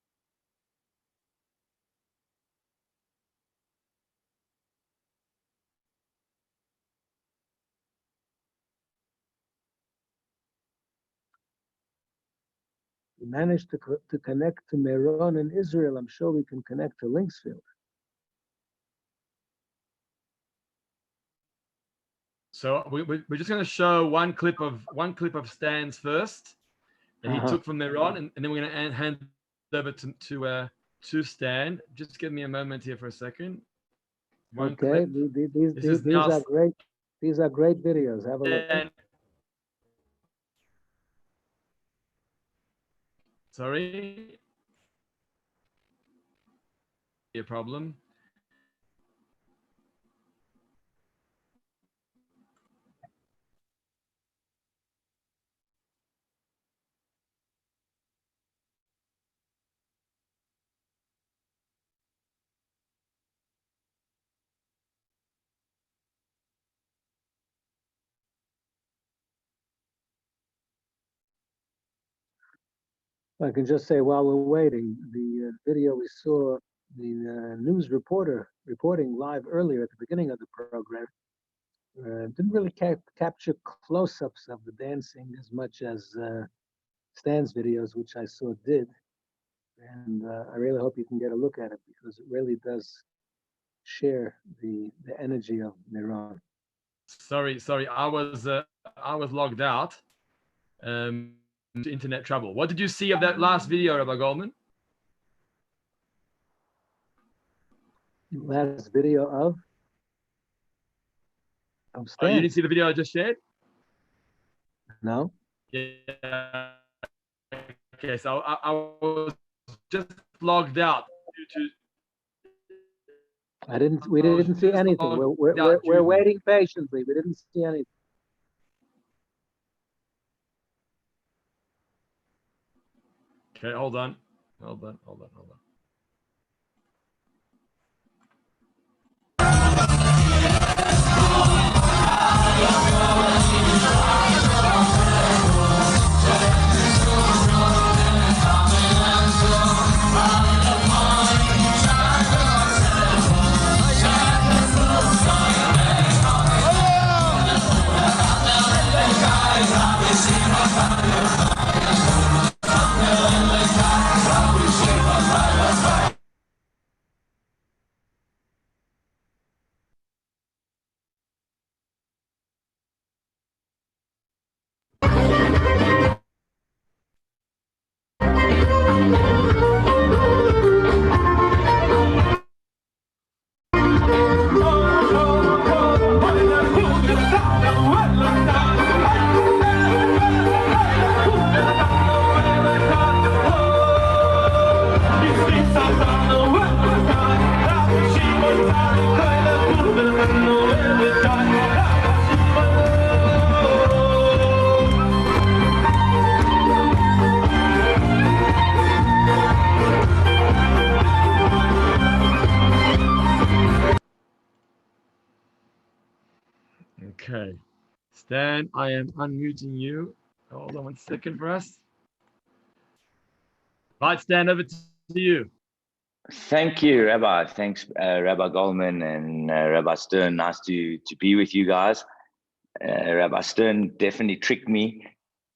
We managed to connect to Meron in Israel. I'm sure we can connect to Linksfield. So we're just going to show one clip of Stan's first that he took from Meron, and then we're going to hand over to Stan. Just give me a moment here for a second. Okay, these are great. These are great videos. Have a look. Sorry, a problem. I can just say while we're waiting, the video we saw the news reporter reporting live earlier at the beginning of the program didn't really capture close-ups of the dancing as much as Stan's videos, which I saw did. And I really hope you can get a look at it because it really does share the energy of Miron. Sorry, I was logged out. Internet trouble. What did you see of that last video, Rabbi Goldman? Last video of Stan. Oh, you didn't see the video I just shared? No. Yeah. Okay, so I was just logged out. We didn't see anything. We're waiting patiently. We didn't see anything. Okay, hold on. Okay, Stan, I am unmuting you. Hold on 1 second for us. Right, Stan, over to you. Thank you, Rabbi. Thanks, Rabbi Goldman and Rabbi Stern. Nice to be with you guys. Rabbi Stern definitely tricked me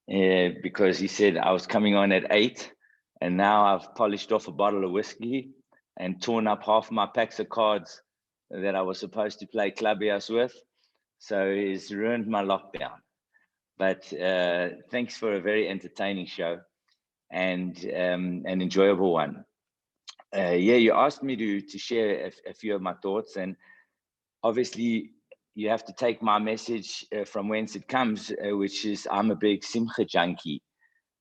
because he said I was coming on at 8, and now I've polished off a bottle of whiskey and torn up half my packs of cards that I was supposed to play Clubhouse with. So he's ruined my lockdown. But thanks for a very entertaining show and an enjoyable one. Yeah, you asked me to share a few of my thoughts, and obviously you have to take my message from whence it comes, which is I'm a big Simcha junkie.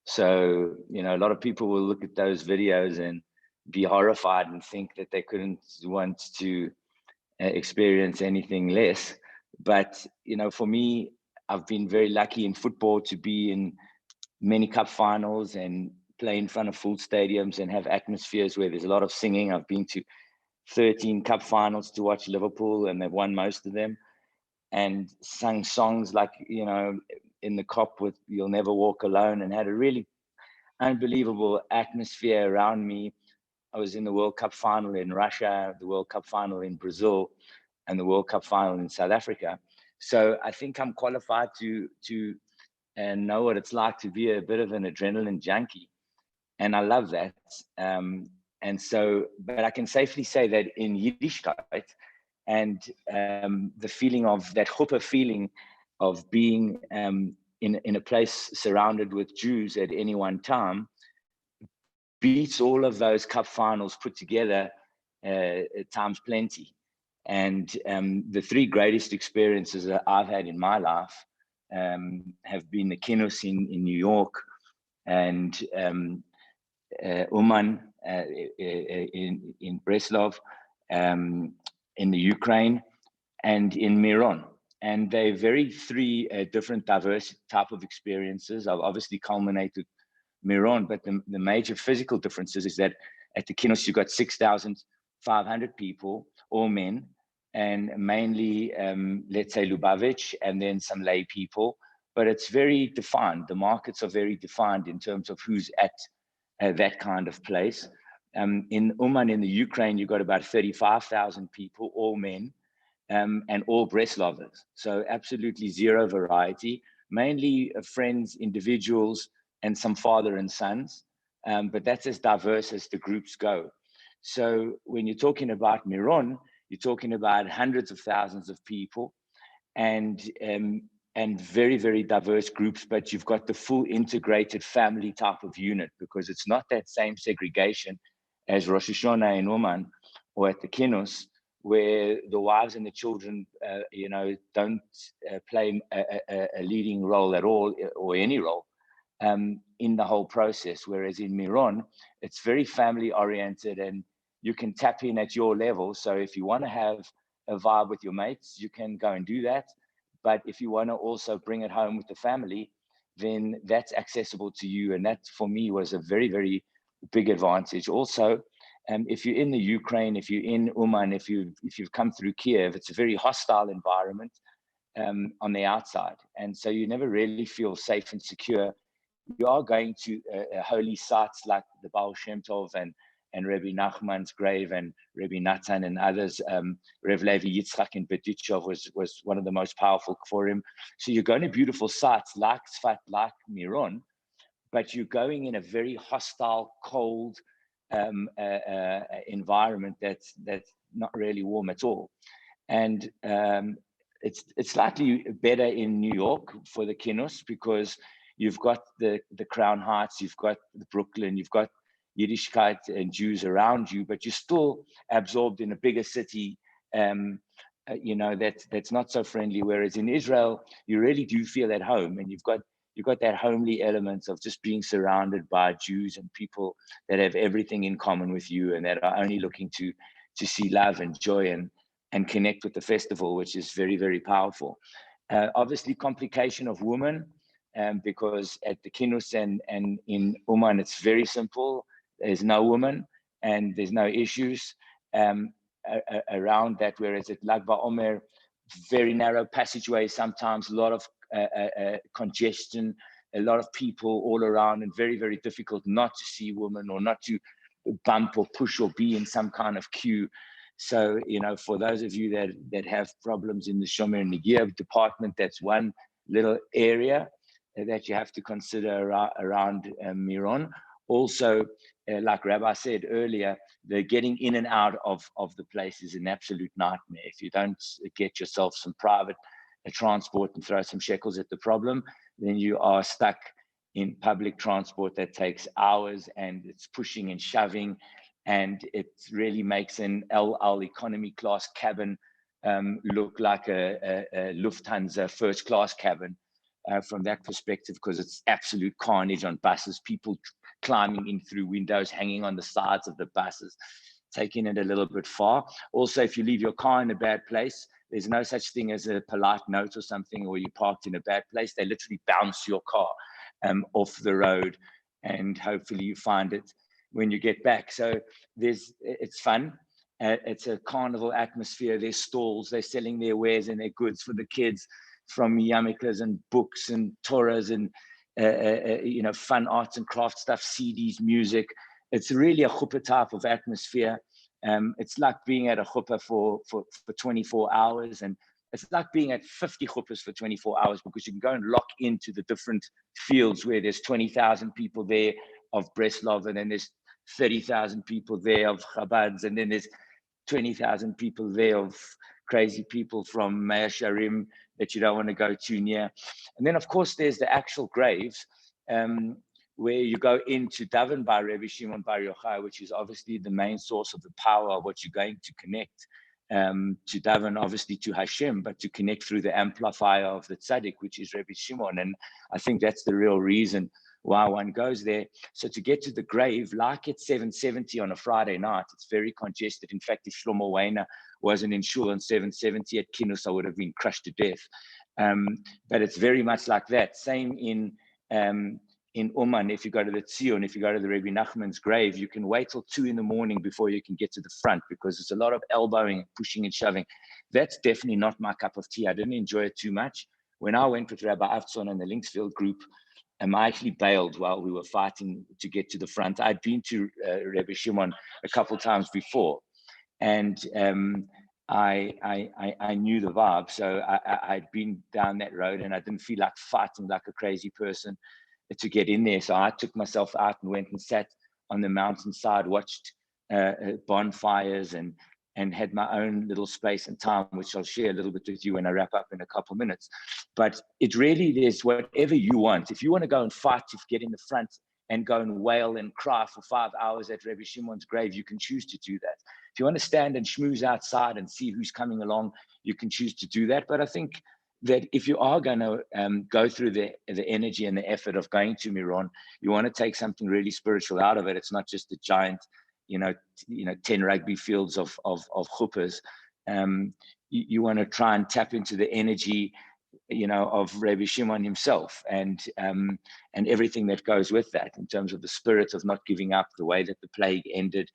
So, you know, a lot of people will look at those videos and be horrified and think that they couldn't want to experience anything less. But, you know, for me, I've been very lucky in football to be in many cup finals and play in front of full stadiums and have atmospheres where there's a lot of singing. I've been to 13 cup finals to watch Liverpool, and they've won most of them, and sung songs like, you know, In the Cop with You'll Never Walk Alone, and had a really unbelievable atmosphere around me. I was in the World Cup final in Russia, the World Cup final in Brazil, and the World Cup final in South Africa. So I think I'm qualified to know what it's like to be a bit of an adrenaline junkie. And I love that. And so, but I can safely say that in Yiddishkeit and the feeling of that chuppah feeling of being in a place surrounded with Jews at any one time beats all of those cup finals put together times plenty. And the three greatest experiences that I've had in my life have been the Kinnus in New York, and Uman in Breslov, in the Ukraine, and in Miron. And they're very three different, diverse type of experiences. I've obviously culminated Miron, but the major physical differences is that at the Kinos, you got 6,500 people, all men, and mainly, let's say, Lubavitch, and then some lay people. But it's very defined. The markets are very defined in terms of who's at that kind of place. In Uman, in the Ukraine, you got about 35,000 people, all men, and all Breslovers. So absolutely zero variety, mainly friends, individuals, and some father and sons. But that's as diverse as the groups go. So when you're talking about Miron, you're talking about hundreds of thousands of people and very, very diverse groups, but you've got the full integrated family type of unit, because it's not that same segregation as Rosh Hashanah in Uman or at the Kinnus, where the wives and the children, you know, don't play a leading role at all, or any role in the whole process. Whereas in Miron, it's very family oriented, and you can tap in at your level. So if you want to have a vibe with your mates, you can go and do that. But if you want to also bring it home with the family, then that's accessible to you. And that for me was a very, very big advantage. Also, if you're in the Ukraine, if you're in Uman, if you've come through Kiev, it's a very hostile environment on the outside. And so you never really feel safe and secure. You are going to holy sites like the Baal Shem Tov and Rabbi Nachman's grave and Rabbi Natan and others. Rev Levi Yitzchak in Bedichov was one of the most powerful for him. So you're going to beautiful sites like Tzfat, like Miron, but you're going in a very hostile, cold environment that's not really warm at all. And it's slightly better in New York for the Kinnus because you've got the Crown Heights, you've got the Brooklyn, you've got Yiddishkeit and Jews around you, but you're still absorbed in a bigger city, that's not so friendly. Whereas in Israel, you really do feel at home, and you've got that homely element of just being surrounded by Jews and people that have everything in common with you and that are only looking to see love and joy and connect with the festival, which is very, very powerful. Obviously, complication of women, because at the Kinnus and in Uman, it's very simple. There's no woman and there's no issues around that. Whereas at Lag BaOmer, very narrow passageways, sometimes a lot of congestion, a lot of people all around, and very, very difficult not to see women or not to bump or push or be in some kind of queue. So, for those of you that have problems in the Shomer and Negiv department, that's one little area that you have to consider around Miron. Also, like Rabbi said earlier, the getting in and out of the place is an absolute nightmare. If you don't get yourself some private transport and throw some shekels at the problem, then you are stuck in public transport that takes hours, and it's pushing and shoving, and it really makes an El Al economy class cabin look like a Lufthansa first class cabin from that perspective, because it's absolute carnage on buses, people climbing in through windows, hanging on the sides of the buses, taking it a little bit far. Also, if you leave your car in a bad place, there's no such thing as a polite note or something, or you parked in a bad place. They literally bounce your car off the road, and hopefully you find it when you get back. So it's fun. It's a carnival atmosphere. There's stalls, they're selling their wares and their goods for the kids, from yarmulkes and books and Torahs and fun arts and craft stuff, CDs, music. It's really a chuppah type of atmosphere. It's like being at a chuppah for 24 hours, and it's like being at 50 chuppahs for 24 hours, because you can go and lock into the different fields where there's 20,000 people there of Breslov, and then there's 30,000 people there of Chabads, and then there's 20,000 people there of crazy people from Mea Sharim that you don't want to go too near. And then, of course, there's the actual graves, where you go into Daven by Rabbi Shimon Bar Yochai, which is obviously the main source of the power of what you're going to connect to Daven, obviously to Hashem, but to connect through the amplifier of the Tzaddik, which is Rabbi Shimon. And I think that's the real reason why one goes there. So to get to the grave, like at 770 on a Friday night, it's very congested. In fact, if Shlomo Weiner wasn't in shul on 770 at Kinnus, I would have been crushed to death. But it's very much like that. Same in Uman. If you go to the Tzion, if you go to the Rabbi Nachman's grave, you can wait till 2 a.m. before you can get to the front, because there's a lot of elbowing, pushing and shoving. That's definitely not my cup of tea. I didn't enjoy it too much. When I went with Rabbi Avtzon and the Linksfield group, I actually bailed while we were fighting to get to the front. I'd been to Rabbi Shimon a couple of times before, and I knew the vibe. So I'd been down that road, and I didn't feel like fighting like a crazy person to get in there. So I took myself out and went and sat on the mountainside, watched bonfires, and had my own little space and time, which I'll share a little bit with you when I wrap up in a couple of minutes. But it really is whatever you want. If you want to go and fight to get in the front and go and wail and cry for 5 hours at Rabbi Shimon's grave, you can choose to do that. If you want to stand and schmooze outside and see who's coming along, you can choose to do that. But I think that if you are going to go through the energy and the effort of going to Miron, you want to take something really spiritual out of it. It's not just a giant 10 rugby fields of chuppahs. You want to try and tap into the energy, of Rabbi Shimon himself, and everything that goes with that, in terms of the spirit of not giving up, the way that the plague ended,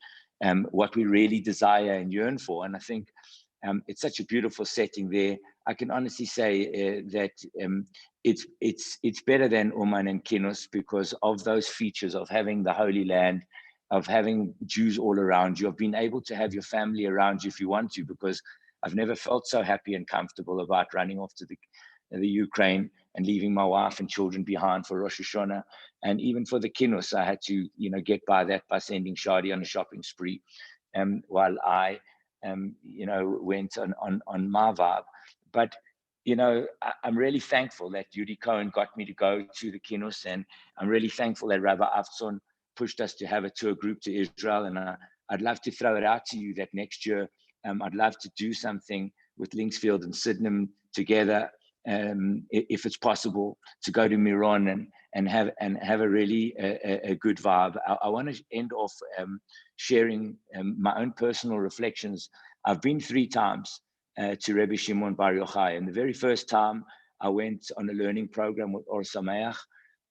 what we really desire and yearn for. And I think it's such a beautiful setting there. I can honestly say that it's better than Uman and Kinus because of those features of having the Holy Land, of having Jews all around you, of being able to have your family around you if you want to, because I've never felt so happy and comfortable about running off to the Ukraine and leaving my wife and children behind for Rosh Hashanah. And even for the Kinus, I had to, get by that by sending Shadi on a shopping spree, while I, went on my vibe. But, I'm really thankful that Yudi Cohen got me to go to the Kinus, and I'm really thankful that Rabbi Avtzon pushed us to have a tour group to Israel. And I'd love to throw it out to you that next year, I'd love to do something with Linksfield and Sydenham together, if it's possible, to go to Miron and have a really a good vibe. I want to end off sharing my own personal reflections. I've been 3 times to Rebbe Shimon Bar Yochai, and the very first time I went on a learning program with Or Sameach,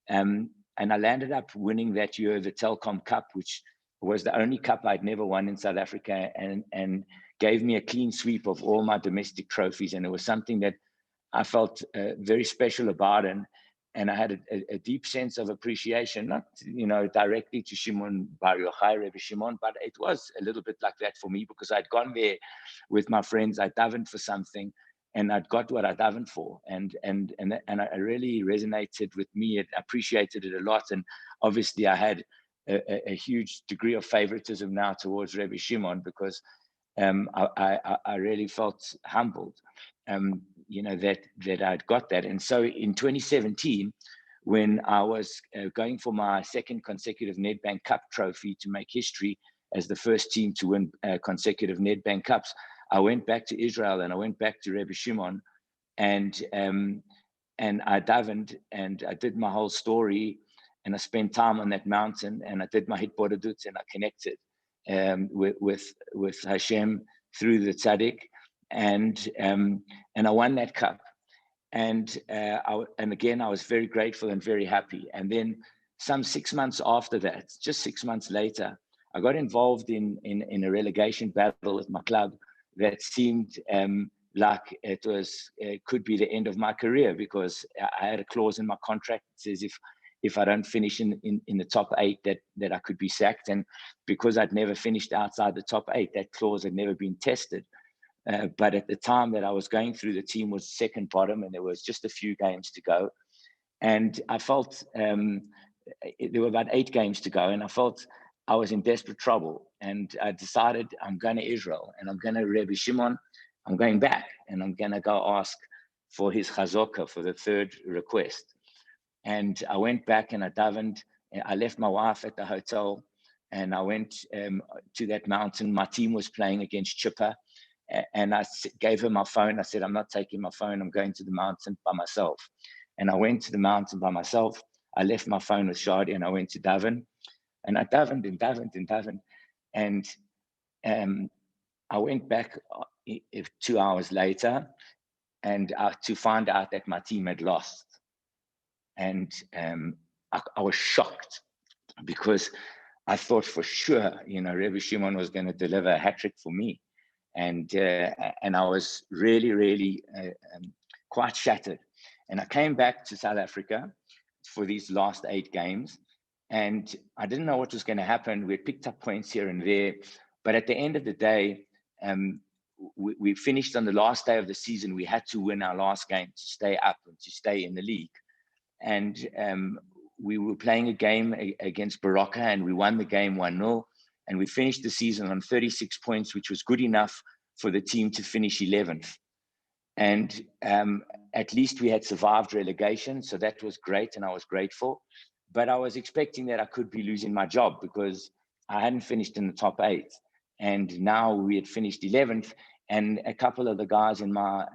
and I landed up winning that year the Telkom Cup, which was the only cup I'd never won in South Africa, and gave me a clean sweep of all my domestic trophies. And it was something that I felt very special about, and I had a deep sense of appreciation, not directly to Shimon Bar Yochai, Rebbe Shimon, but it was a little bit like that for me, because I'd gone there with my friends, I davened for something, and I'd got what I davened for, and I really resonated with me. I appreciated it a lot, and obviously I had a huge degree of favoritism now towards Rebbe Shimon, because I really felt humbled. That I'd got that. And so in 2017, when I was going for my second consecutive Nedbank Cup trophy to make history as the first team to win consecutive Nedbank Cups, I went back to Israel and I went back to Rebbe Shimon, and I davened and I did my whole story, and I spent time on that mountain, and I did my hitbodedut, and I connected with Hashem through the tzaddik. And I won that cup, and again I was very grateful and very happy. And then some 6 months after that, just 6 months later, I got involved in a relegation battle with my club that seemed like it could be the end of my career, because I had a clause in my contract that says if I don't finish in the top 8, that I could be sacked. And because I'd never finished outside the top 8, that clause had never been tested. But at the time that I was going through, the team was second bottom, and there was just a few games to go. And I felt there were about 8 games to go, and I felt I was in desperate trouble. And I decided I'm going to Israel, and I'm going to Rebbe Shimon. I'm going back, and I'm going to go ask for his chazaka for the 3rd request. And I went back and I davened. I left my wife at the hotel, and I went to that mountain. My team was playing against Chippa. And I gave her my phone. I said, I'm not taking my phone. I'm going to the mountain by myself. And I went to the mountain by myself. I left my phone with Shadi, and I went to daven. And I davened and davened and davened. And I went back 2 hours later, and to find out that my team had lost. And I was shocked, because I thought for sure, Rebbe Shimon was going to deliver a hat trick for me. And I was really, really quite shattered. And I came back to South Africa for these last 8 games, and I didn't know what was going to happen. We picked up points here and there, but at the end of the day, we finished on the last day of the season. We had to win our last game to stay up and to stay in the league. And we were playing a game against Baraka, and we won the game 1-0. And we finished the season on 36 points, which was good enough for the team to finish 11th. And at least we had survived relegation. So that was great, and I was grateful. But I was expecting that I could be losing my job, because I hadn't finished in the top 8. And now we had finished 11th. And a couple of the guys in my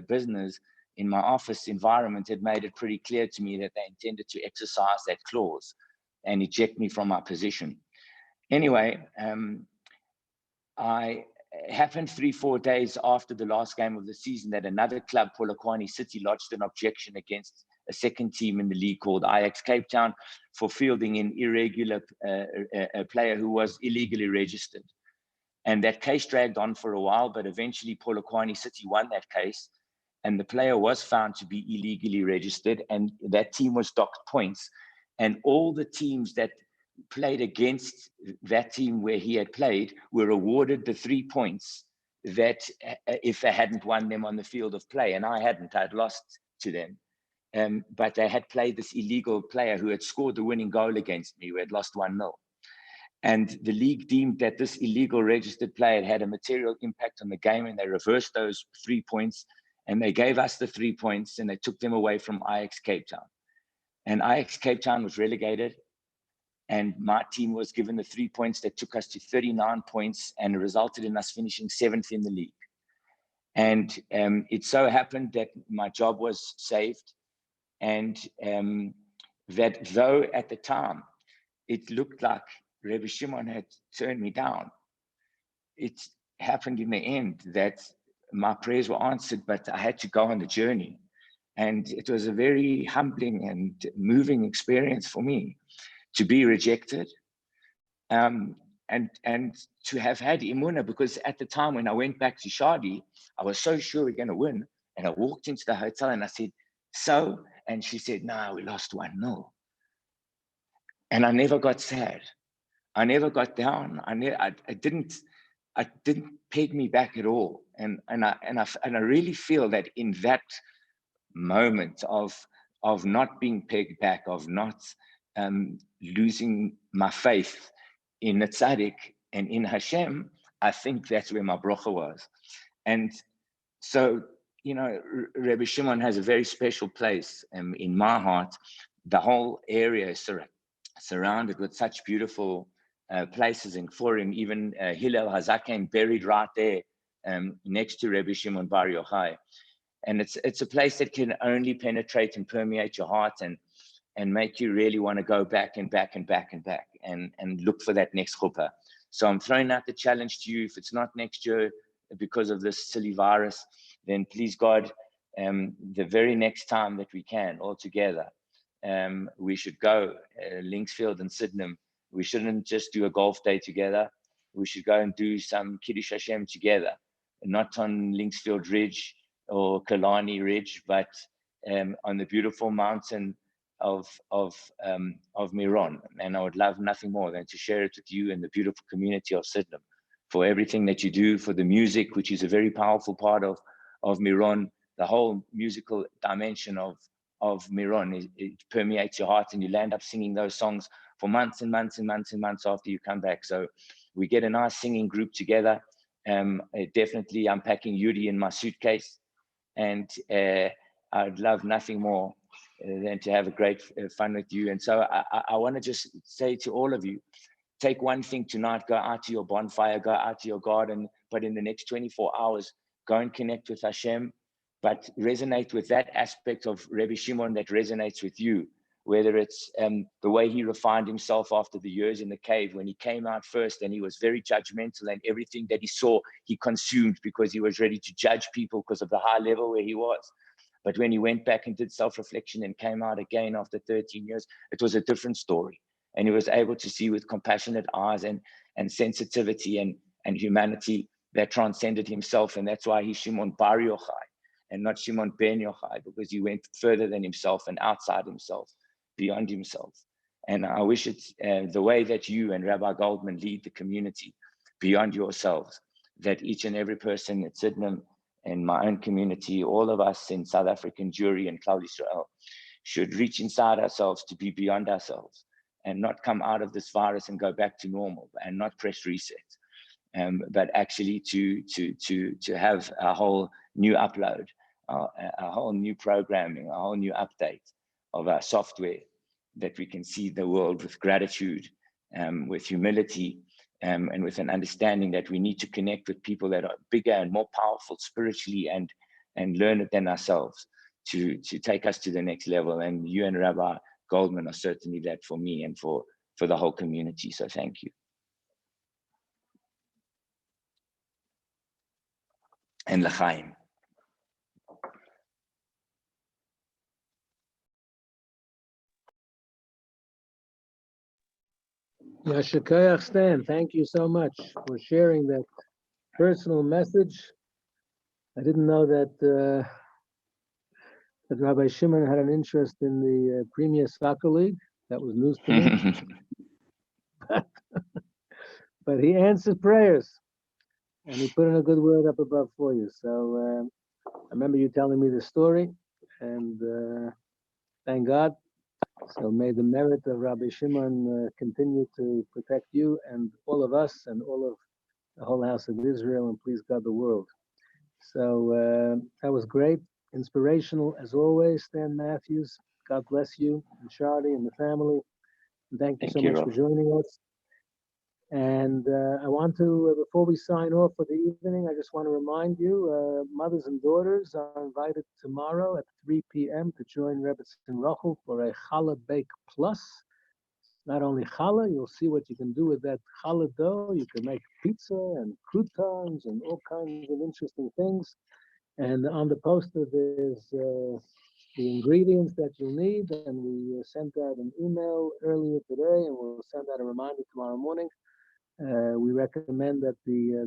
business, in my office environment, had made it pretty clear to me that they intended to exercise that clause and eject me from my position. anyway, I happened 3-4 days after the last game of the season that another club, Polokwane City, lodged an objection against a second team in the league called Ajax Cape Town for fielding an irregular a player who was illegally registered. And that case dragged on for a while, but eventually Polokwane City won that case, and the player was found to be illegally registered, and that team was docked points. And all the teams that played against that team where he had played were awarded the 3 points that if they hadn't won them on the field of play, and I hadn't, I'd lost to them. But they had played this illegal player who had scored the winning goal against me, who had lost 1-0. And the league deemed that this illegal registered player had a material impact on the game, and they reversed those 3 points, and they gave us the 3 points, and they took them away from Ajax Cape Town. And Ajax Cape Town was relegated, and my team was given the 3 points that took us to 39 points and resulted in us finishing 7th in the league. And it so happened that my job was saved, and that though at the time it looked like Rebbe Shimon had turned me down, it happened in the end that my prayers were answered, but I had to go on the journey. And it was a very humbling and moving experience for me to be rejected, and to have had Imuna, because at the time when I went back to Shadi, I was so sure we're going to win. And I walked into the hotel and I said, so? And she said, no, we lost 1-0. And I never got sad. I never got down. It didn't peg me back at all. And I really feel that in that moment of not being pegged back, of not losing my faith in the tzaddik and in Hashem, I think that's where my bracha was. And so, you know, Rebbe Shimon has a very special place in my heart. The whole area is surrounded with such beautiful places in Forum, even Hillel Hazaken buried right there next to Rebbe Shimon Bar Yochai. And it's a place that can only penetrate and permeate your heart and make you really want to go back and back and back and back and look for that next chuppah. So I'm throwing out the challenge to you. If it's not next year because of this silly virus, then please God, the very next time that we can all together, we should go Linksfield and Sydenham. We shouldn't just do a golf day together. We should go and do some Kiddush Hashem together, not on Linksfield Ridge or Kalani Ridge, but on the beautiful mountain of Meron. And I would love nothing more than to share it with you and the beautiful community of Sydenham, for everything that you do, for the music, which is a very powerful part of Meron. The whole musical dimension of Meron, it permeates your heart, and you land up singing those songs for months and months and months and months after you come back. So we get a nice singing group together. Definitely I'm packing Yuri in my suitcase, and I'd love nothing more than to have a great fun with you. And so I want to just say to all of you, take one thing tonight, go out to your bonfire, go out to your garden, but in the next 24 hours, go and connect with Hashem, but resonate with that aspect of Rebbe Shimon that resonates with you, whether it's the way he refined himself after the years in the cave, when he came out first and he was very judgmental, and everything that he saw, he consumed because he was ready to judge people because of the high level where he was. But when he went back and did self-reflection and came out again after 13 years, it was a different story. And he was able to see with compassionate eyes and sensitivity and humanity that transcended himself. And that's why he's Shimon Bar Yochai and not Shimon Ben Yochai, because he went further than himself and outside himself, beyond himself. And I wish it's the way that you and Rabbi Goldman lead the community beyond yourselves, that each and every person at Sydenham and my own community, all of us in South African Jewry and Klal Israel, should reach inside ourselves to be beyond ourselves and not come out of this virus and go back to normal and not press reset, but actually to have a whole new upload, a whole new programming, a whole new update of our software, that we can see the world with gratitude, with humility, and with an understanding that we need to connect with people that are bigger and more powerful spiritually and learned than ourselves to take us to the next level. And you and Rabbi Goldman are certainly that for me and for the whole community. So thank you. and l'chaim. Yashikayach Stan, thank you so much for sharing that personal message. I didn't know that that Rabbi Shimon had an interest in the Premier Soccer League. That was news to me. But he answers prayers, and he put in a good word up above for you. So I remember you telling me the story, and thank God. So may the merit of Rabbi Shimon continue to protect you and all of us and all of the whole house of Israel, and please God the world. So that was great, inspirational as always, Stan Matthews. God bless you and Charlie and the family. And thank you so much for joining us. And I want to, before we sign off for the evening, I just want to remind you, mothers and daughters are invited tomorrow at 3 p.m. to join Rebbetzin Rochel for a Challah Bake Plus. Not only challah, you'll see what you can do with that challah dough. You can make pizza and croutons and all kinds of interesting things. And on the poster, there's the ingredients that you'll need. And we sent out an email earlier today, and we'll send out a reminder tomorrow morning. We recommend that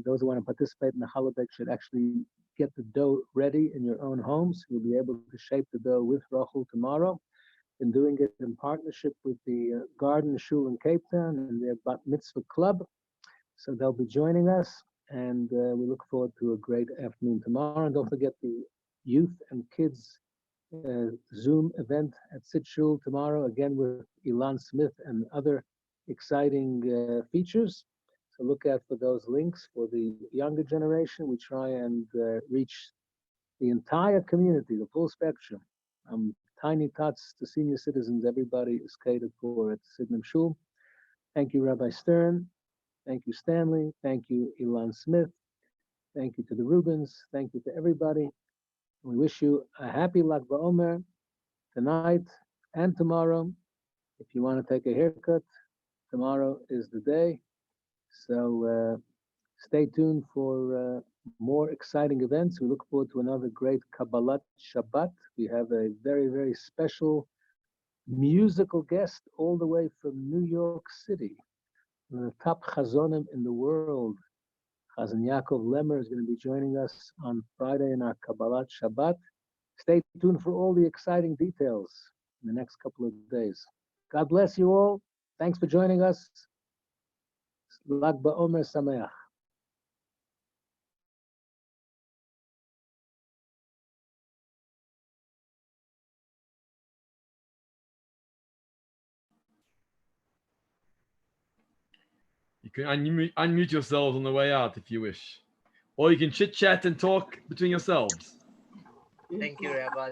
those who want to participate in the challah bake should actually get the dough ready in your own homes. You'll be able to shape the dough with Rochel tomorrow. Been doing it in partnership with the Garden Shul in Cape Town and their Bat Mitzvah Club. So they'll be joining us, and we look forward to a great afternoon tomorrow. And don't forget the youth and kids Zoom event at Sit Shul tomorrow, again with Ilan Smith and other exciting features. So look out for those links for the younger generation. We try and reach the entire community, the full spectrum. Tiny tots to senior citizens, everybody is catered for at Sidney Shul. Thank you, Rabbi Stern. Thank you, Stanley. Thank you, Ilan Smith. Thank you to the Rubens. Thank you to everybody. We wish you a happy Lag BaOmer tonight and tomorrow. If you want to take a haircut, tomorrow is the day. So stay tuned for more exciting events. We look forward to another great Kabbalat Shabbat. We have a very, very special musical guest all the way from New York City. The top chazonim in the world. Chazan Yaakov Lemmer is going to be joining us on Friday in our Kabbalat Shabbat. Stay tuned for all the exciting details in the next couple of days. God bless you all. Thanks for joining us. Lag BaOmer Sameach. You can unmute yourselves on the way out if you wish. Or you can chit chat and talk between yourselves. Thank you, Rabbi.